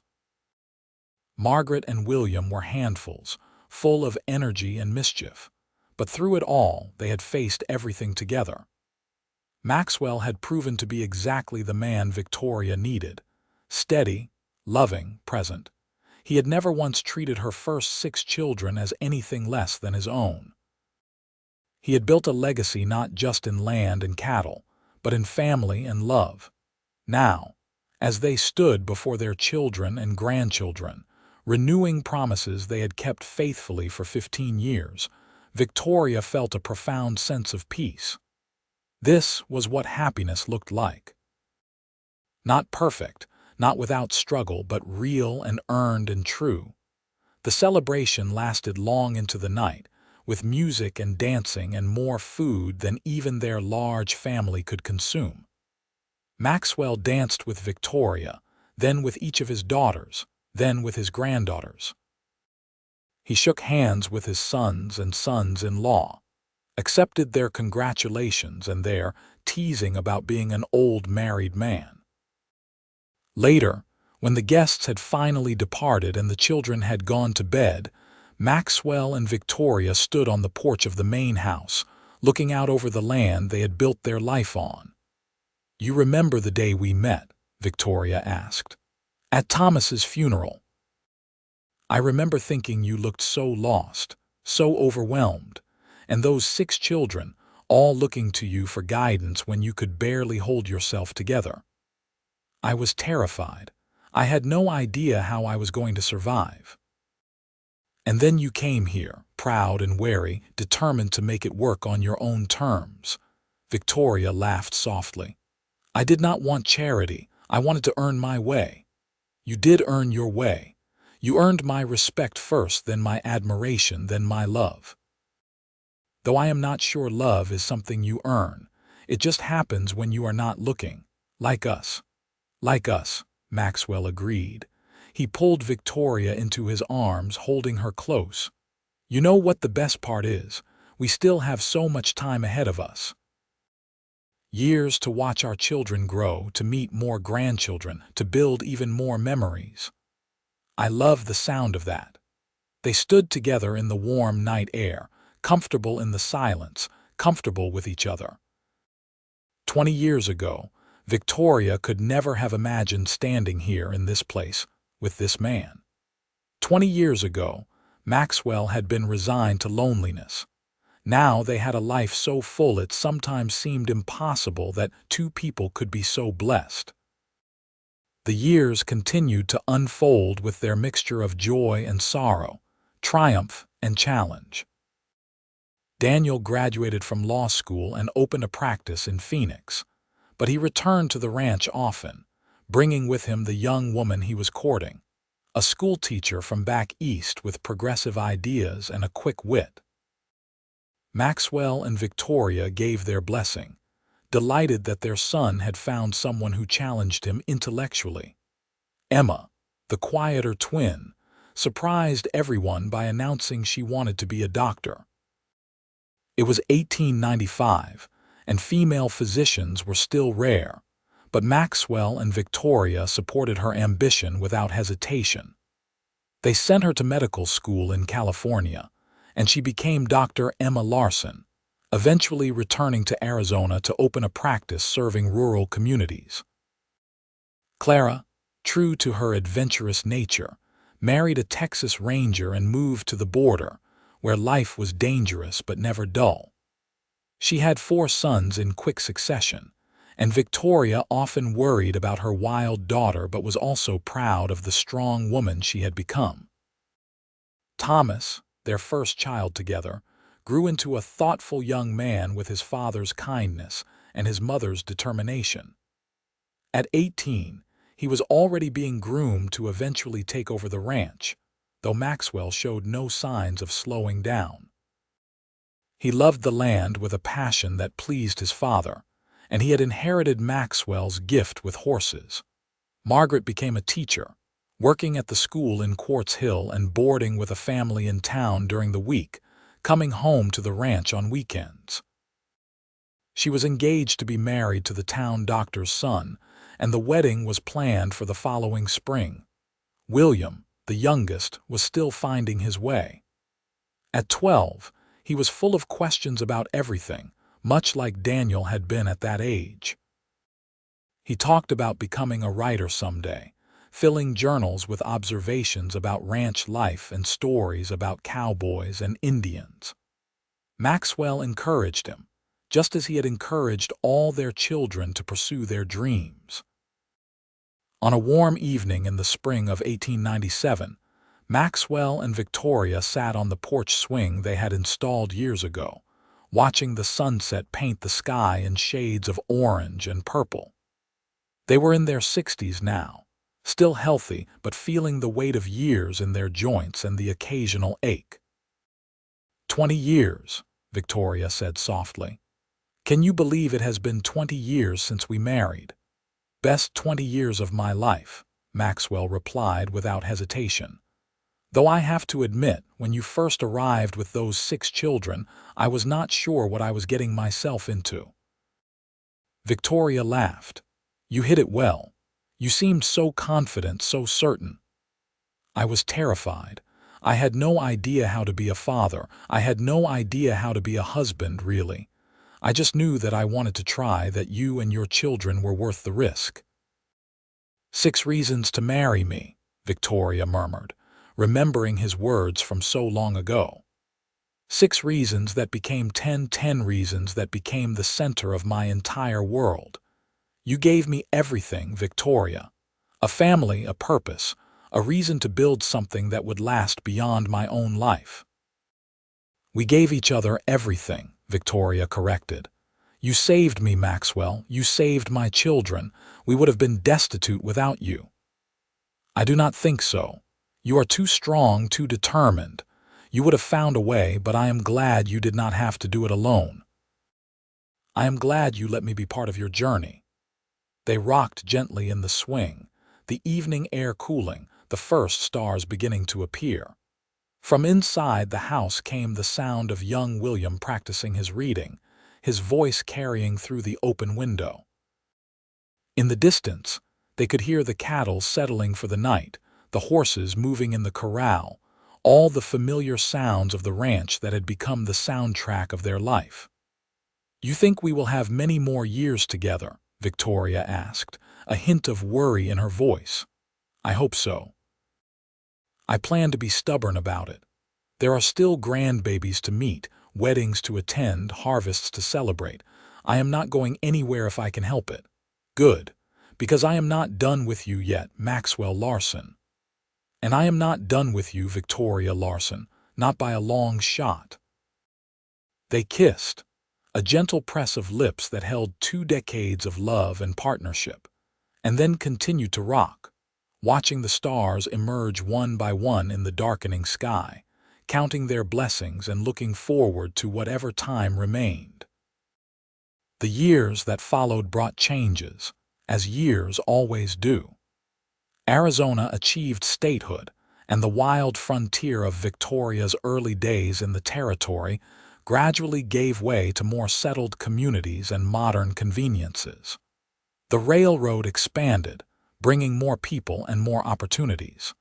S1: Margaret and William were handfuls, full of energy and mischief, but through it all they had faced everything together. Maxwell had proven to be exactly the man Victoria needed, steady, loving, present. He had never once treated her first 6 children as anything less than his own. He had built a legacy not just in land and cattle, but in family and love. Now, as they stood before their children and grandchildren, renewing promises they had kept faithfully for 15 years, Victoria felt a profound sense of peace. This was what happiness looked like. Not perfect, not without struggle, but real and earned and true. The celebration lasted long into the night, with music and dancing and more food than even their large family could consume. Maxwell danced with Victoria, then with each of his daughters, then with his granddaughters. He shook hands with his sons and sons-in-law, accepted their congratulations and their teasing about being an old married man. Later, when the guests had finally departed and the children had gone to bed, Maxwell and Victoria stood on the porch of the main house, looking out over the land they had built their life on. "You remember the day we met?" Victoria asked. "At Thomas's funeral. I remember thinking you looked so lost, so overwhelmed, and those 6 children, all looking to you for guidance when you could barely hold yourself together. I was terrified. I had no idea how I was going to survive. And then you came here, proud and wary, determined to make it work on your own terms." Victoria laughed softly. "I did not want charity. I wanted to earn my way. You did earn your way. You earned my respect first, then my admiration, then my love. Though I am not sure love is something you earn. It just happens when you are not looking. Like us." "Like us," Maxwell agreed. He pulled Victoria into his arms, holding her close. "You know what the best part is? We still have so much time ahead of us. Years to watch our children grow, to meet more grandchildren, to build even more memories." I love the sound of that. They stood together in the warm night air, comfortable in the silence, comfortable with each other. 20 years ago, Victoria could never have imagined standing here in this place with this man. 20 years ago, Maxwell had been resigned to loneliness. Now they had a life so full it sometimes seemed impossible that 2 people could be so blessed. The years continued to unfold with their mixture of joy and sorrow, Triumph and challenge. Daniel graduated from law school and opened a practice in Phoenix, but he returned to the ranch often, bringing with him the young woman he was courting, a schoolteacher from back east with progressive ideas and a quick wit. Maxwell and Victoria gave their blessing, delighted that their son had found someone who challenged him intellectually. Emma, the quieter twin, surprised everyone by announcing she wanted to be a doctor. It was 1895, and female physicians were still rare, but Maxwell and Victoria supported her ambition without hesitation. They sent her to medical school in California, and she became Dr. Emma Larson, eventually returning to Arizona to open a practice serving rural communities. Clara, true to her adventurous nature, married a Texas Ranger and moved to the border, where life was dangerous but never dull. She had 4 sons in quick succession, and Victoria often worried about her wild daughter but was also proud of the strong woman she had become. Thomas, their first child together, grew into a thoughtful young man with his father's kindness and his mother's determination. At 18, he was already being groomed to eventually take over the ranch, though Maxwell showed no signs of slowing down. He loved the land with a passion that pleased his father, and he had inherited Maxwell's gift with horses. Margaret became a teacher, working at the school in Quartz Hill and boarding with a family in town during the week, coming home to the ranch on weekends. She was engaged to be married to the town doctor's son, and the wedding was planned for the following spring. William, the youngest, was still finding his way. At 12, he was full of questions about everything, much like Daniel had been at that age. He talked about becoming a writer someday, filling journals with observations about ranch life and stories about cowboys and Indians. Maxwell encouraged him, just as he had encouraged all their children to pursue their dreams. On a warm evening in the spring of 1897, Maxwell and Victoria sat on the porch swing they had installed years ago, watching the sunset paint the sky in shades of orange and purple. They were in their 60s now, still healthy but feeling the weight of years in their joints and the occasional ache. 20 years, Victoria said softly. Can you believe it has been 20 years since we married? Best 20 years of my life, Maxwell replied without hesitation. Though I have to admit, when you first arrived with those 6 children, I was not sure what I was getting myself into. Victoria laughed. You hit it well. You seemed so confident, so certain. I was terrified. I had no idea how to be a father. I had no idea how to be a husband, really. I just knew that I wanted to try, that you and your children were worth the risk. 6 reasons to marry me, Victoria murmured, remembering his words from so long ago. 6 reasons that became 10 reasons that became the center of my entire world. You gave me everything, Victoria. A family, a purpose, a reason to build something that would last beyond my own life. We gave each other everything, Victoria corrected. You saved me, Maxwell. You saved my children. We would have been destitute without you. I do not think so. You are too strong, too determined. You would have found a way, but I am glad you did not have to do it alone. I am glad you let me be part of your journey. They rocked gently in the swing, the evening air cooling, the first stars beginning to appear. From inside the house came the sound of young William practicing his reading, his voice carrying through the open window. In the distance, they could hear the cattle settling for the night, the horses moving in the corral, all the familiar sounds of the ranch that had become the soundtrack of their life. You think we will have many more years together? Victoria asked, a hint of worry in her voice. I hope so. I plan to be stubborn about it. There are still grandbabies to meet, weddings to attend, harvests to celebrate. I am not going anywhere if I can help it. Good, because I am not done with you yet, Maxwell Larson. And I am not done with you, Victoria Larson. not by a long shot. They kissed, a gentle press of lips that held 2 decades of love and partnership, and then continued to rock, watching the stars emerge one by one in the darkening sky, counting their blessings and looking forward to whatever time remained. The years that followed brought changes, as years always do. Arizona achieved statehood, and the wild frontier of Victoria's early days in the territory gradually gave way to more settled communities and modern conveniences. The railroad expanded, bringing more people and more opportunities.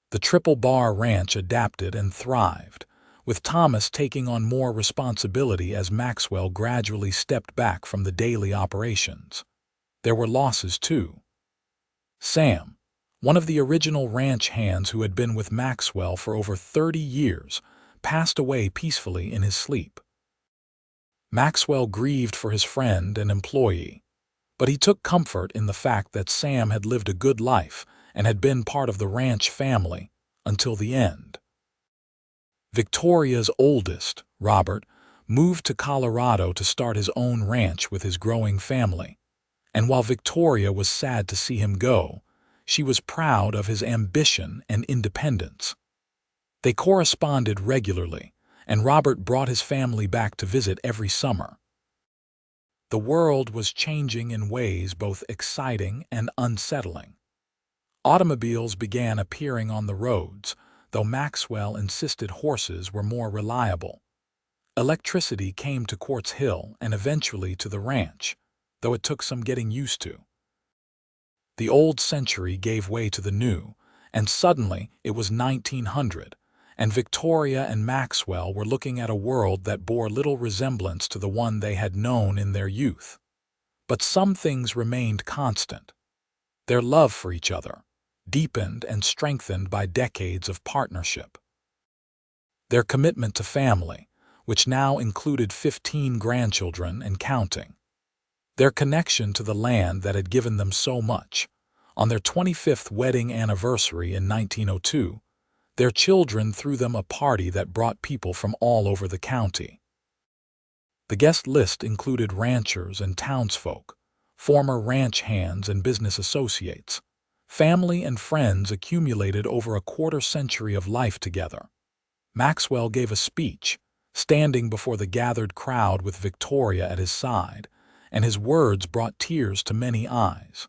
S1: The Triple Bar Ranch adapted and thrived, with Thomas taking on more responsibility as Maxwell gradually stepped back from the daily operations. There were losses, too. Sam, one of the original ranch hands who had been with Maxwell for over 30 years, passed away peacefully in his sleep. Maxwell grieved for his friend and employee, but he took comfort in the fact that Sam had lived a good life and had been part of the ranch family until the end. Victoria's oldest, Robert, moved to Colorado to start his own ranch with his growing family, and while Victoria was sad to see him go, she was proud of his ambition and independence. They corresponded regularly, and Robert brought his family back to visit every summer. The world was changing in ways both exciting and unsettling. Automobiles began appearing on the roads, though Maxwell insisted horses were more reliable. Electricity came to Quartz Hill and eventually to the ranch, though it took some getting used to. The old century gave way to the new, and suddenly it was 1900, and Victoria and Maxwell were looking at a world that bore little resemblance to the one they had known in their youth. But some things remained constant. Their love for each other, deepened and strengthened by decades of partnership. Their commitment to family, which now included 15 grandchildren and counting. Their connection to the land that had given them so much. On their 25th wedding anniversary in 1902, their children threw them a party that brought people from all over the county. The guest list included ranchers and townsfolk, former ranch hands and business associates. Family and friends accumulated over a quarter-century of life together. Maxwell gave a speech, standing before the gathered crowd with Victoria at his side, and his words brought tears to many eyes.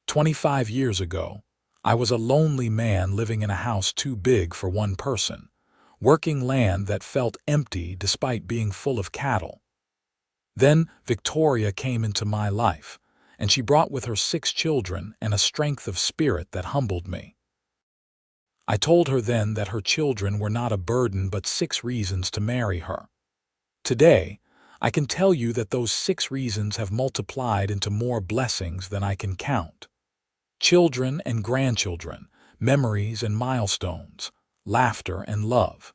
S1: 25 years ago, I was a lonely man living in a house too big for one person, working land that felt empty despite being full of cattle. Then Victoria came into my life, and she brought with her 6 children and a strength of spirit that humbled me. I told her then that her children were not a burden but 6 reasons to marry her. Today, I can tell you that those 6 reasons have multiplied into more blessings than I can count. Children and grandchildren, memories and milestones, laughter and love.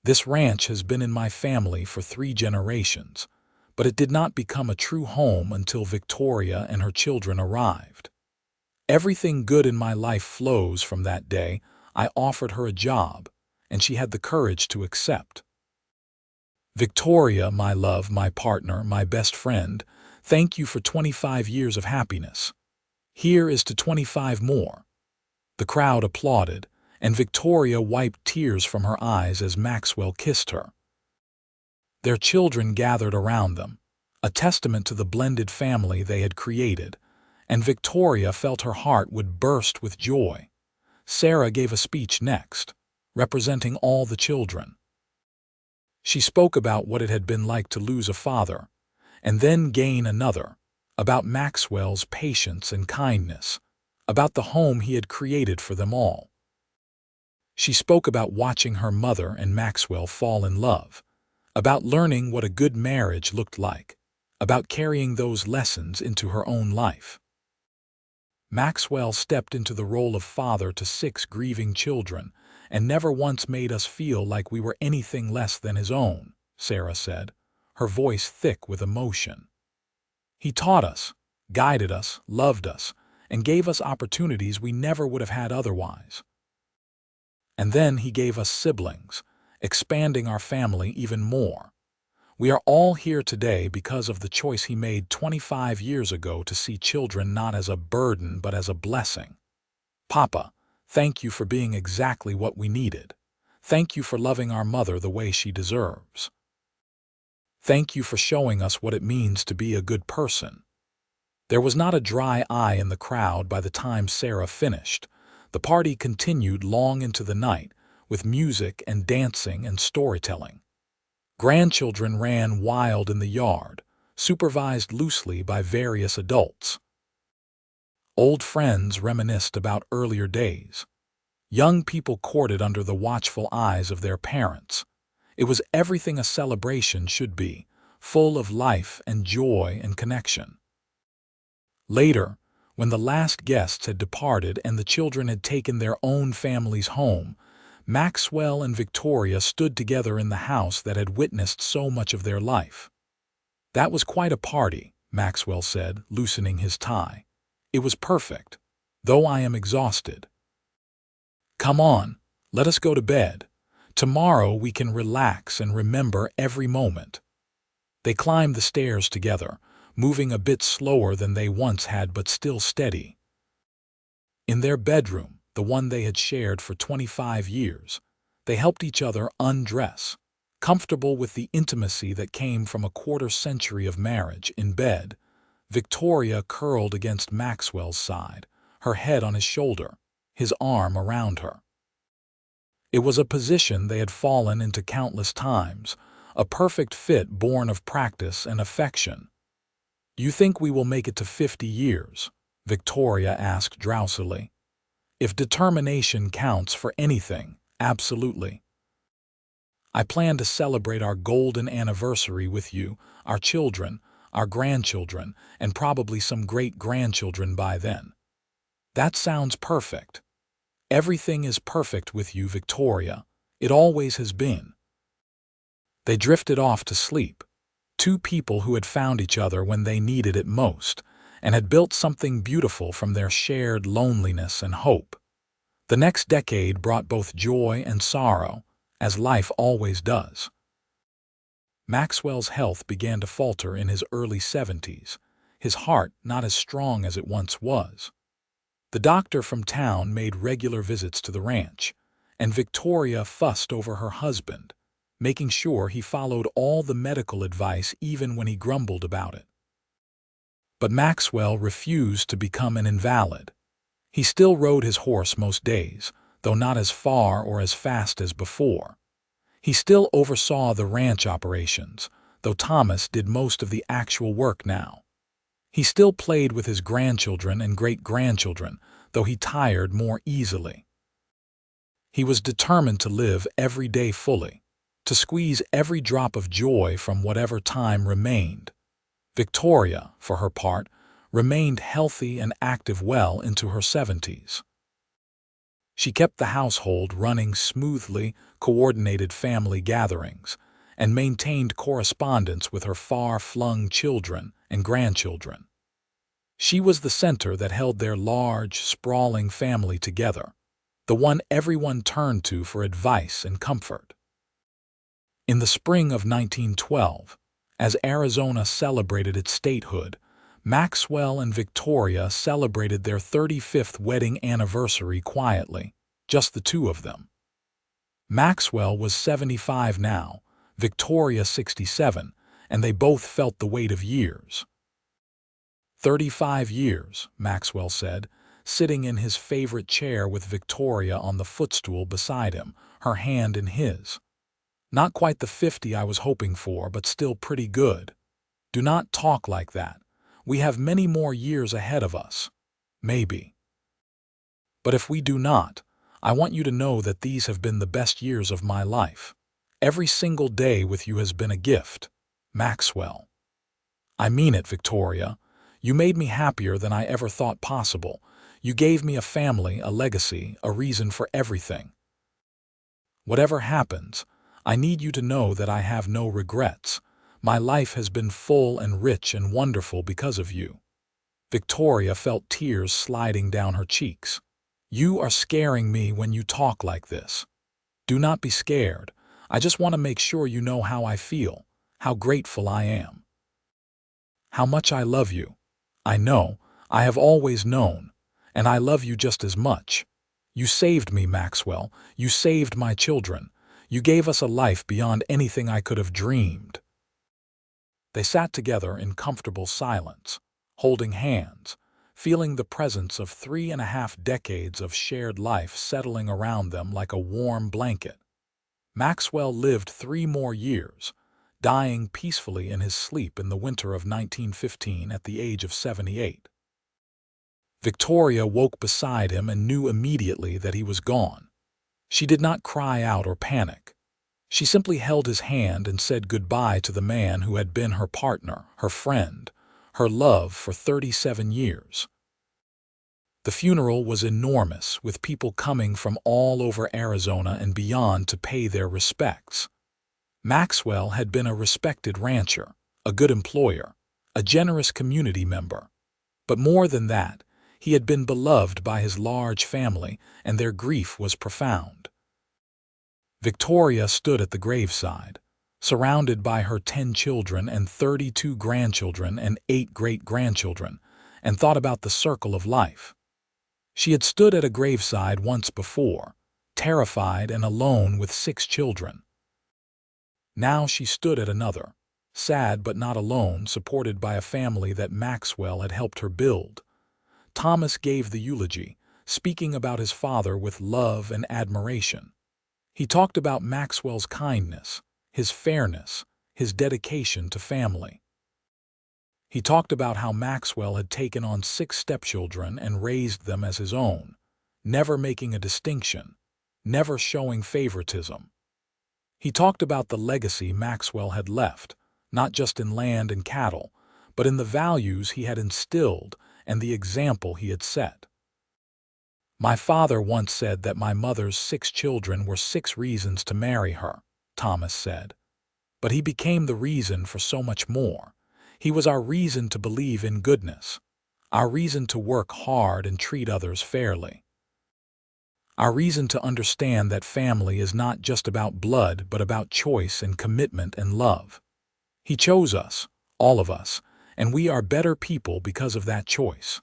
S1: This ranch has been in my family for 3 generations, but it did not become a true home until Victoria and her children arrived. Everything good in my life flows from that day I offered her a job, and she had the courage to accept. Victoria, my love, my partner, my best friend, thank you for 25 years of happiness. Here is to 25 more. The crowd applauded, and Victoria wiped tears from her eyes as Maxwell kissed her. Their children gathered around them, a testament to the blended family they had created, and Victoria felt her heart would burst with joy. Sarah gave a speech next, representing all the children. She spoke about what it had been like to lose a father, and then gain another, about Maxwell's patience and kindness, about the home he had created for them all. She spoke about watching her mother and Maxwell fall in love, about learning what a good marriage looked like, about carrying those lessons into her own life. Maxwell stepped into the role of father to 6 grieving children and never once made us feel like we were anything less than his own, Sarah said, her voice thick with emotion. He taught us, guided us, loved us, and gave us opportunities we never would have had otherwise. And then he gave us siblings, expanding our family even more. We are all here today because of the choice he made 25 years ago to see children not as a burden but as a blessing. Papa, thank you for being exactly what we needed. Thank you for loving our mother the way she deserves. Thank you for showing us what it means to be a good person. There was not a dry eye in the crowd by the time Sarah finished. The party continued long into the night, with music and dancing and storytelling. Grandchildren ran wild in the yard, supervised loosely by various adults. Old friends reminisced about earlier days. Young people courted under the watchful eyes of their parents. It was everything a celebration should be, full of life and joy and connection. Later, when the last guests had departed and the children had taken their own families home, Maxwell and Victoria stood together in the house that had witnessed so much of their life. "That was quite a party," Maxwell said, loosening his tie. "It was perfect, though I am exhausted. Come on, let us go to bed. Tomorrow we can relax and remember every moment." They climbed the stairs together, moving a bit slower than they once had but still steady. In their bedroom, the one they had shared for 25 years, they helped each other undress, comfortable with the intimacy that came from a quarter-century of marriage. In bed, Victoria curled against Maxwell's side, her head on his shoulder, his arm around her. It was a position they had fallen into countless times, a perfect fit born of practice and affection. "You think we will make it to 50 years?" Victoria asked drowsily. "If determination counts for anything, absolutely. I plan to celebrate our golden anniversary with you, our children, our grandchildren, and probably some great-grandchildren by then." "That sounds perfect. Everything is perfect with you, Victoria. It always has been." They drifted off to sleep, two people who had found each other when they needed it most, and had built something beautiful from their shared loneliness and hope. The next decade brought both joy and sorrow, as life always does. Maxwell's health began to falter in his early 70s, his heart not as strong as it once was. The doctor from town made regular visits to the ranch, and Victoria fussed over her husband, making sure he followed all the medical advice even when he grumbled about it. But Maxwell refused to become an invalid. He still rode his horse most days, though not as far or as fast as before. He still oversaw the ranch operations, though Thomas did most of the actual work now. He still played with his grandchildren and great-grandchildren, though he tired more easily. He was determined to live every day fully, to squeeze every drop of joy from whatever time remained. Victoria, for her part, remained healthy and active well into her 70s. She kept the household running smoothly, coordinated family gatherings, and maintained correspondence with her far-flung children and grandchildren. She was the center that held their large, sprawling family together, the one everyone turned to for advice and comfort. In the spring of 1912, as Arizona celebrated its statehood, Maxwell and Victoria celebrated their 35th wedding anniversary quietly, just the two of them. Maxwell was 75 now, Victoria 67, and they both felt the weight of years. 35 years, Maxwell said, sitting in his favorite chair with Victoria on the footstool beside him, her hand in his. "Not quite the 50 I was hoping for, but still pretty good. Do not talk like that. We have many more years ahead of us. Maybe. But if we do not, I want you to know that these have been the best years of my life. Every single day with you has been a gift. Maxwell." "I mean it, Victoria. You made me happier than I ever thought possible. You gave me a family, a legacy, a reason for everything. Whatever happens, I need you to know that I have no regrets. My life has been full and rich and wonderful because of you." Victoria felt tears sliding down her cheeks. You are scaring me when you talk like this. Do not be scared. I just want to make sure you know how I feel, how grateful I am, how much I love you. I know, I have always known, and I love you just as much. You saved me, Maxwell. You saved my children. You gave us a life beyond anything I could have dreamed. They sat together in comfortable silence, holding hands, feeling the presence of 3.5 decades of shared life settling around them like a warm blanket. Maxwell lived 3 more years, dying peacefully in his sleep in the winter of 1915 at the age of 78. Victoria woke beside him and knew immediately that he was gone. She did not cry out or panic. She simply held his hand and said goodbye to the man who had been her partner, her friend, her love for 37 years. The funeral was enormous, with people coming from all over Arizona and beyond to pay their respects. Maxwell had been a respected rancher, a good employer, a generous community member. But more than that, he had been beloved by his large family, and their grief was profound. Victoria stood at the graveside, surrounded by her 10 children and 32 grandchildren and 8 great-grandchildren, and thought about the circle of life. She had stood at a graveside once before, terrified and alone with 6 children. Now she stood at another, sad but not alone, supported by a family that Maxwell had helped her build. Thomas gave the eulogy, speaking about his father with love and admiration. He talked about Maxwell's kindness, his fairness, his dedication to family. He talked about how Maxwell had taken on 6 stepchildren and raised them as his own, never making a distinction, never showing favoritism. He talked about the legacy Maxwell had left, not just in land and cattle, but in the values he had instilled and the example he had set. My father once said that my mother's 6 children were 6 reasons to marry her, Thomas said. But he became the reason for so much more. He was our reason to believe in goodness, our reason to work hard and treat others fairly, our reason to understand that family is not just about blood but about choice and commitment and love. He chose us, all of us, and we are better people because of that choice.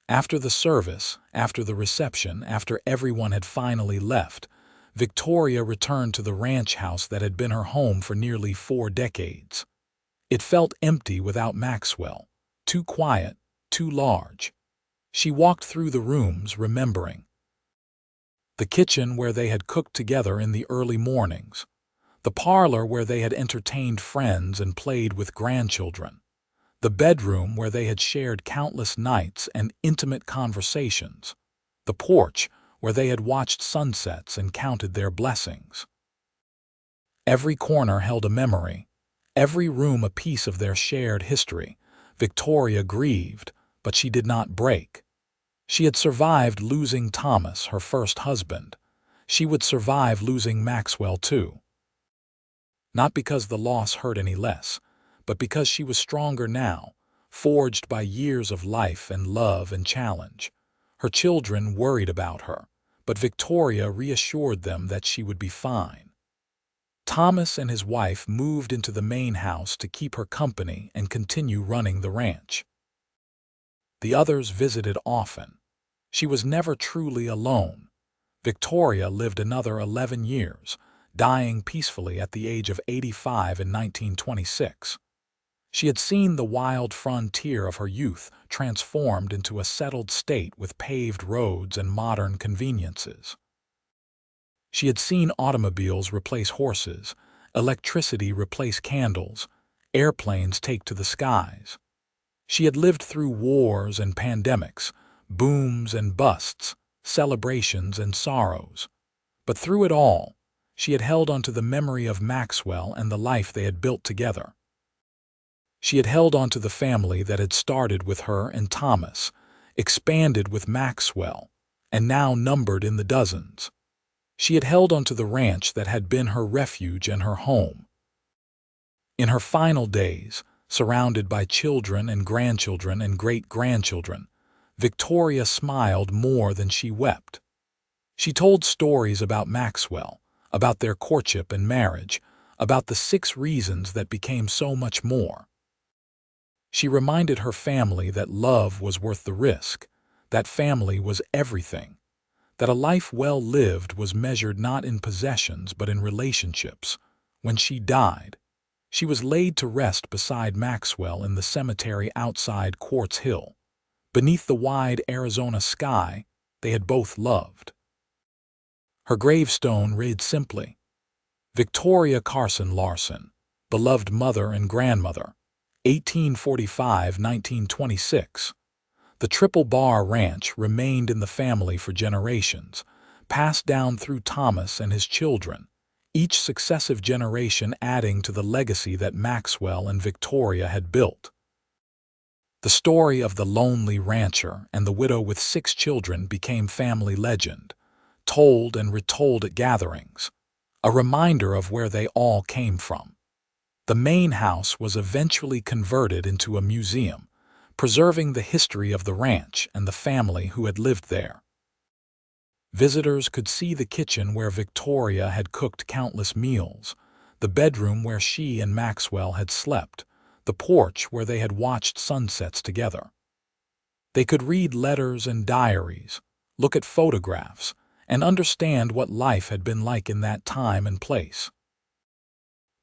S1: After the service, after the reception, after everyone had finally left, Victoria returned to the ranch house that had been her home for nearly 4 decades. It felt empty without Maxwell, too quiet, too large. She walked through the rooms, remembering. The kitchen where they had cooked together in the early mornings, the parlor where they had entertained friends and played with grandchildren, the bedroom where they had shared countless nights and intimate conversations, the porch where they had watched sunsets and counted their blessings. Every corner held a memory, every room a piece of their shared history. Victoria grieved, but she did not break. She had survived losing Thomas, her first husband. She would survive losing Maxwell too. Not because the loss hurt any less, but because she was stronger now, forged by years of life and love and challenge. Her children worried about her, but Victoria reassured them that she would be fine. Thomas and his wife moved into the main house to keep her company and continue running the ranch. The others visited often. She was never truly alone. Victoria lived another 11 years, dying peacefully at the age of 85 in 1926. She had seen the wild frontier of her youth transformed into a settled state with paved roads and modern conveniences. She had seen automobiles replace horses, electricity replace candles, airplanes take to the skies. She had lived through wars and pandemics, booms and busts, celebrations and sorrows. But through it all, she had held onto the memory of Maxwell and the life they had built together. She had held onto the family that had started with her and Thomas, expanded with Maxwell, and now numbered in the dozens. She had held onto the ranch that had been her refuge and her home. In her final days, surrounded by children and grandchildren and great-grandchildren, Victoria smiled more than she wept. She told stories about Maxwell, about their courtship and marriage, about the 6 reasons that became so much more. She reminded her family that love was worth the risk, that family was everything, that a life well lived was measured not in possessions but in relationships. When she died, she was laid to rest beside Maxwell in the cemetery outside Quartz Hill. Beneath the wide Arizona sky, they had both loved. Her gravestone read simply, Victoria Carson Larson, beloved mother and grandmother, 1845–1926. The Triple Bar Ranch remained in the family for generations, passed down through Thomas and his children, each successive generation adding to the legacy that Maxwell and Victoria had built. The story of the lonely rancher and the widow with 6 children became family legend, told and retold at gatherings, a reminder of where they all came from. The main house was eventually converted into a museum, preserving the history of the ranch and the family who had lived there. Visitors could see the kitchen where Victoria had cooked countless meals, the bedroom where she and Maxwell had slept, the porch where they had watched sunsets together. They could read letters and diaries, look at photographs, and understand what life had been like in that time and place.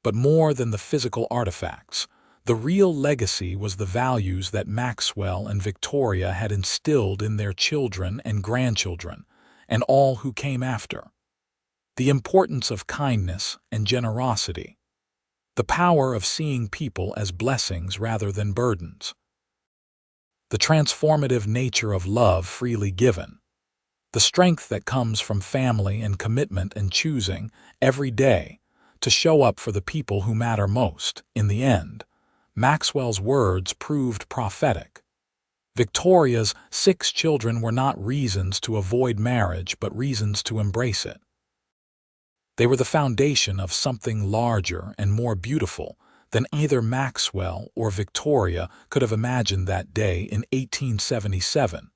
S1: But more than the physical artifacts, the real legacy was the values that Maxwell and Victoria had instilled in their children and grandchildren, and all who came after. The importance of kindness and generosity. The power of seeing people as blessings rather than burdens. The transformative nature of love freely given. The strength that comes from family and commitment and choosing, every day, to show up for the people who matter most. In the end, Maxwell's words proved prophetic. Victoria's 6 children were not reasons to avoid marriage but reasons to embrace it. They were the foundation of something larger and more beautiful than either Maxwell or Victoria could have imagined that day in 1877,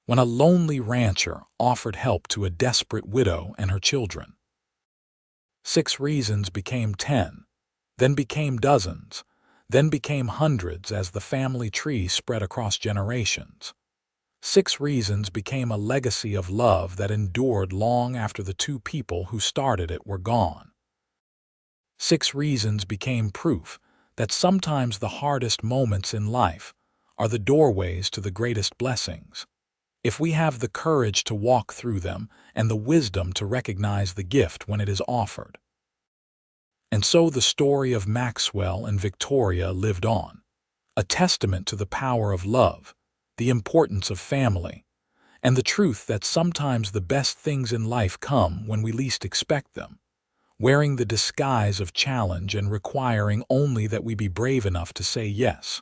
S1: when a lonely rancher offered help to a desperate widow and her children. 6 reasons became 10, then became dozens, then became hundreds as the family tree spread across generations. 6 reasons became a legacy of love that endured long after the 2 people who started it were gone. 6 reasons became proof that sometimes the hardest moments in life are the doorways to the greatest blessings, if we have the courage to walk through them and the wisdom to recognize the gift when it is offered. And so the story of Maxwell and Victoria lived on, a testament to the power of love, the importance of family, and the truth that sometimes the best things in life come when we least expect them, wearing the disguise of challenge and requiring only that we be brave enough to say yes.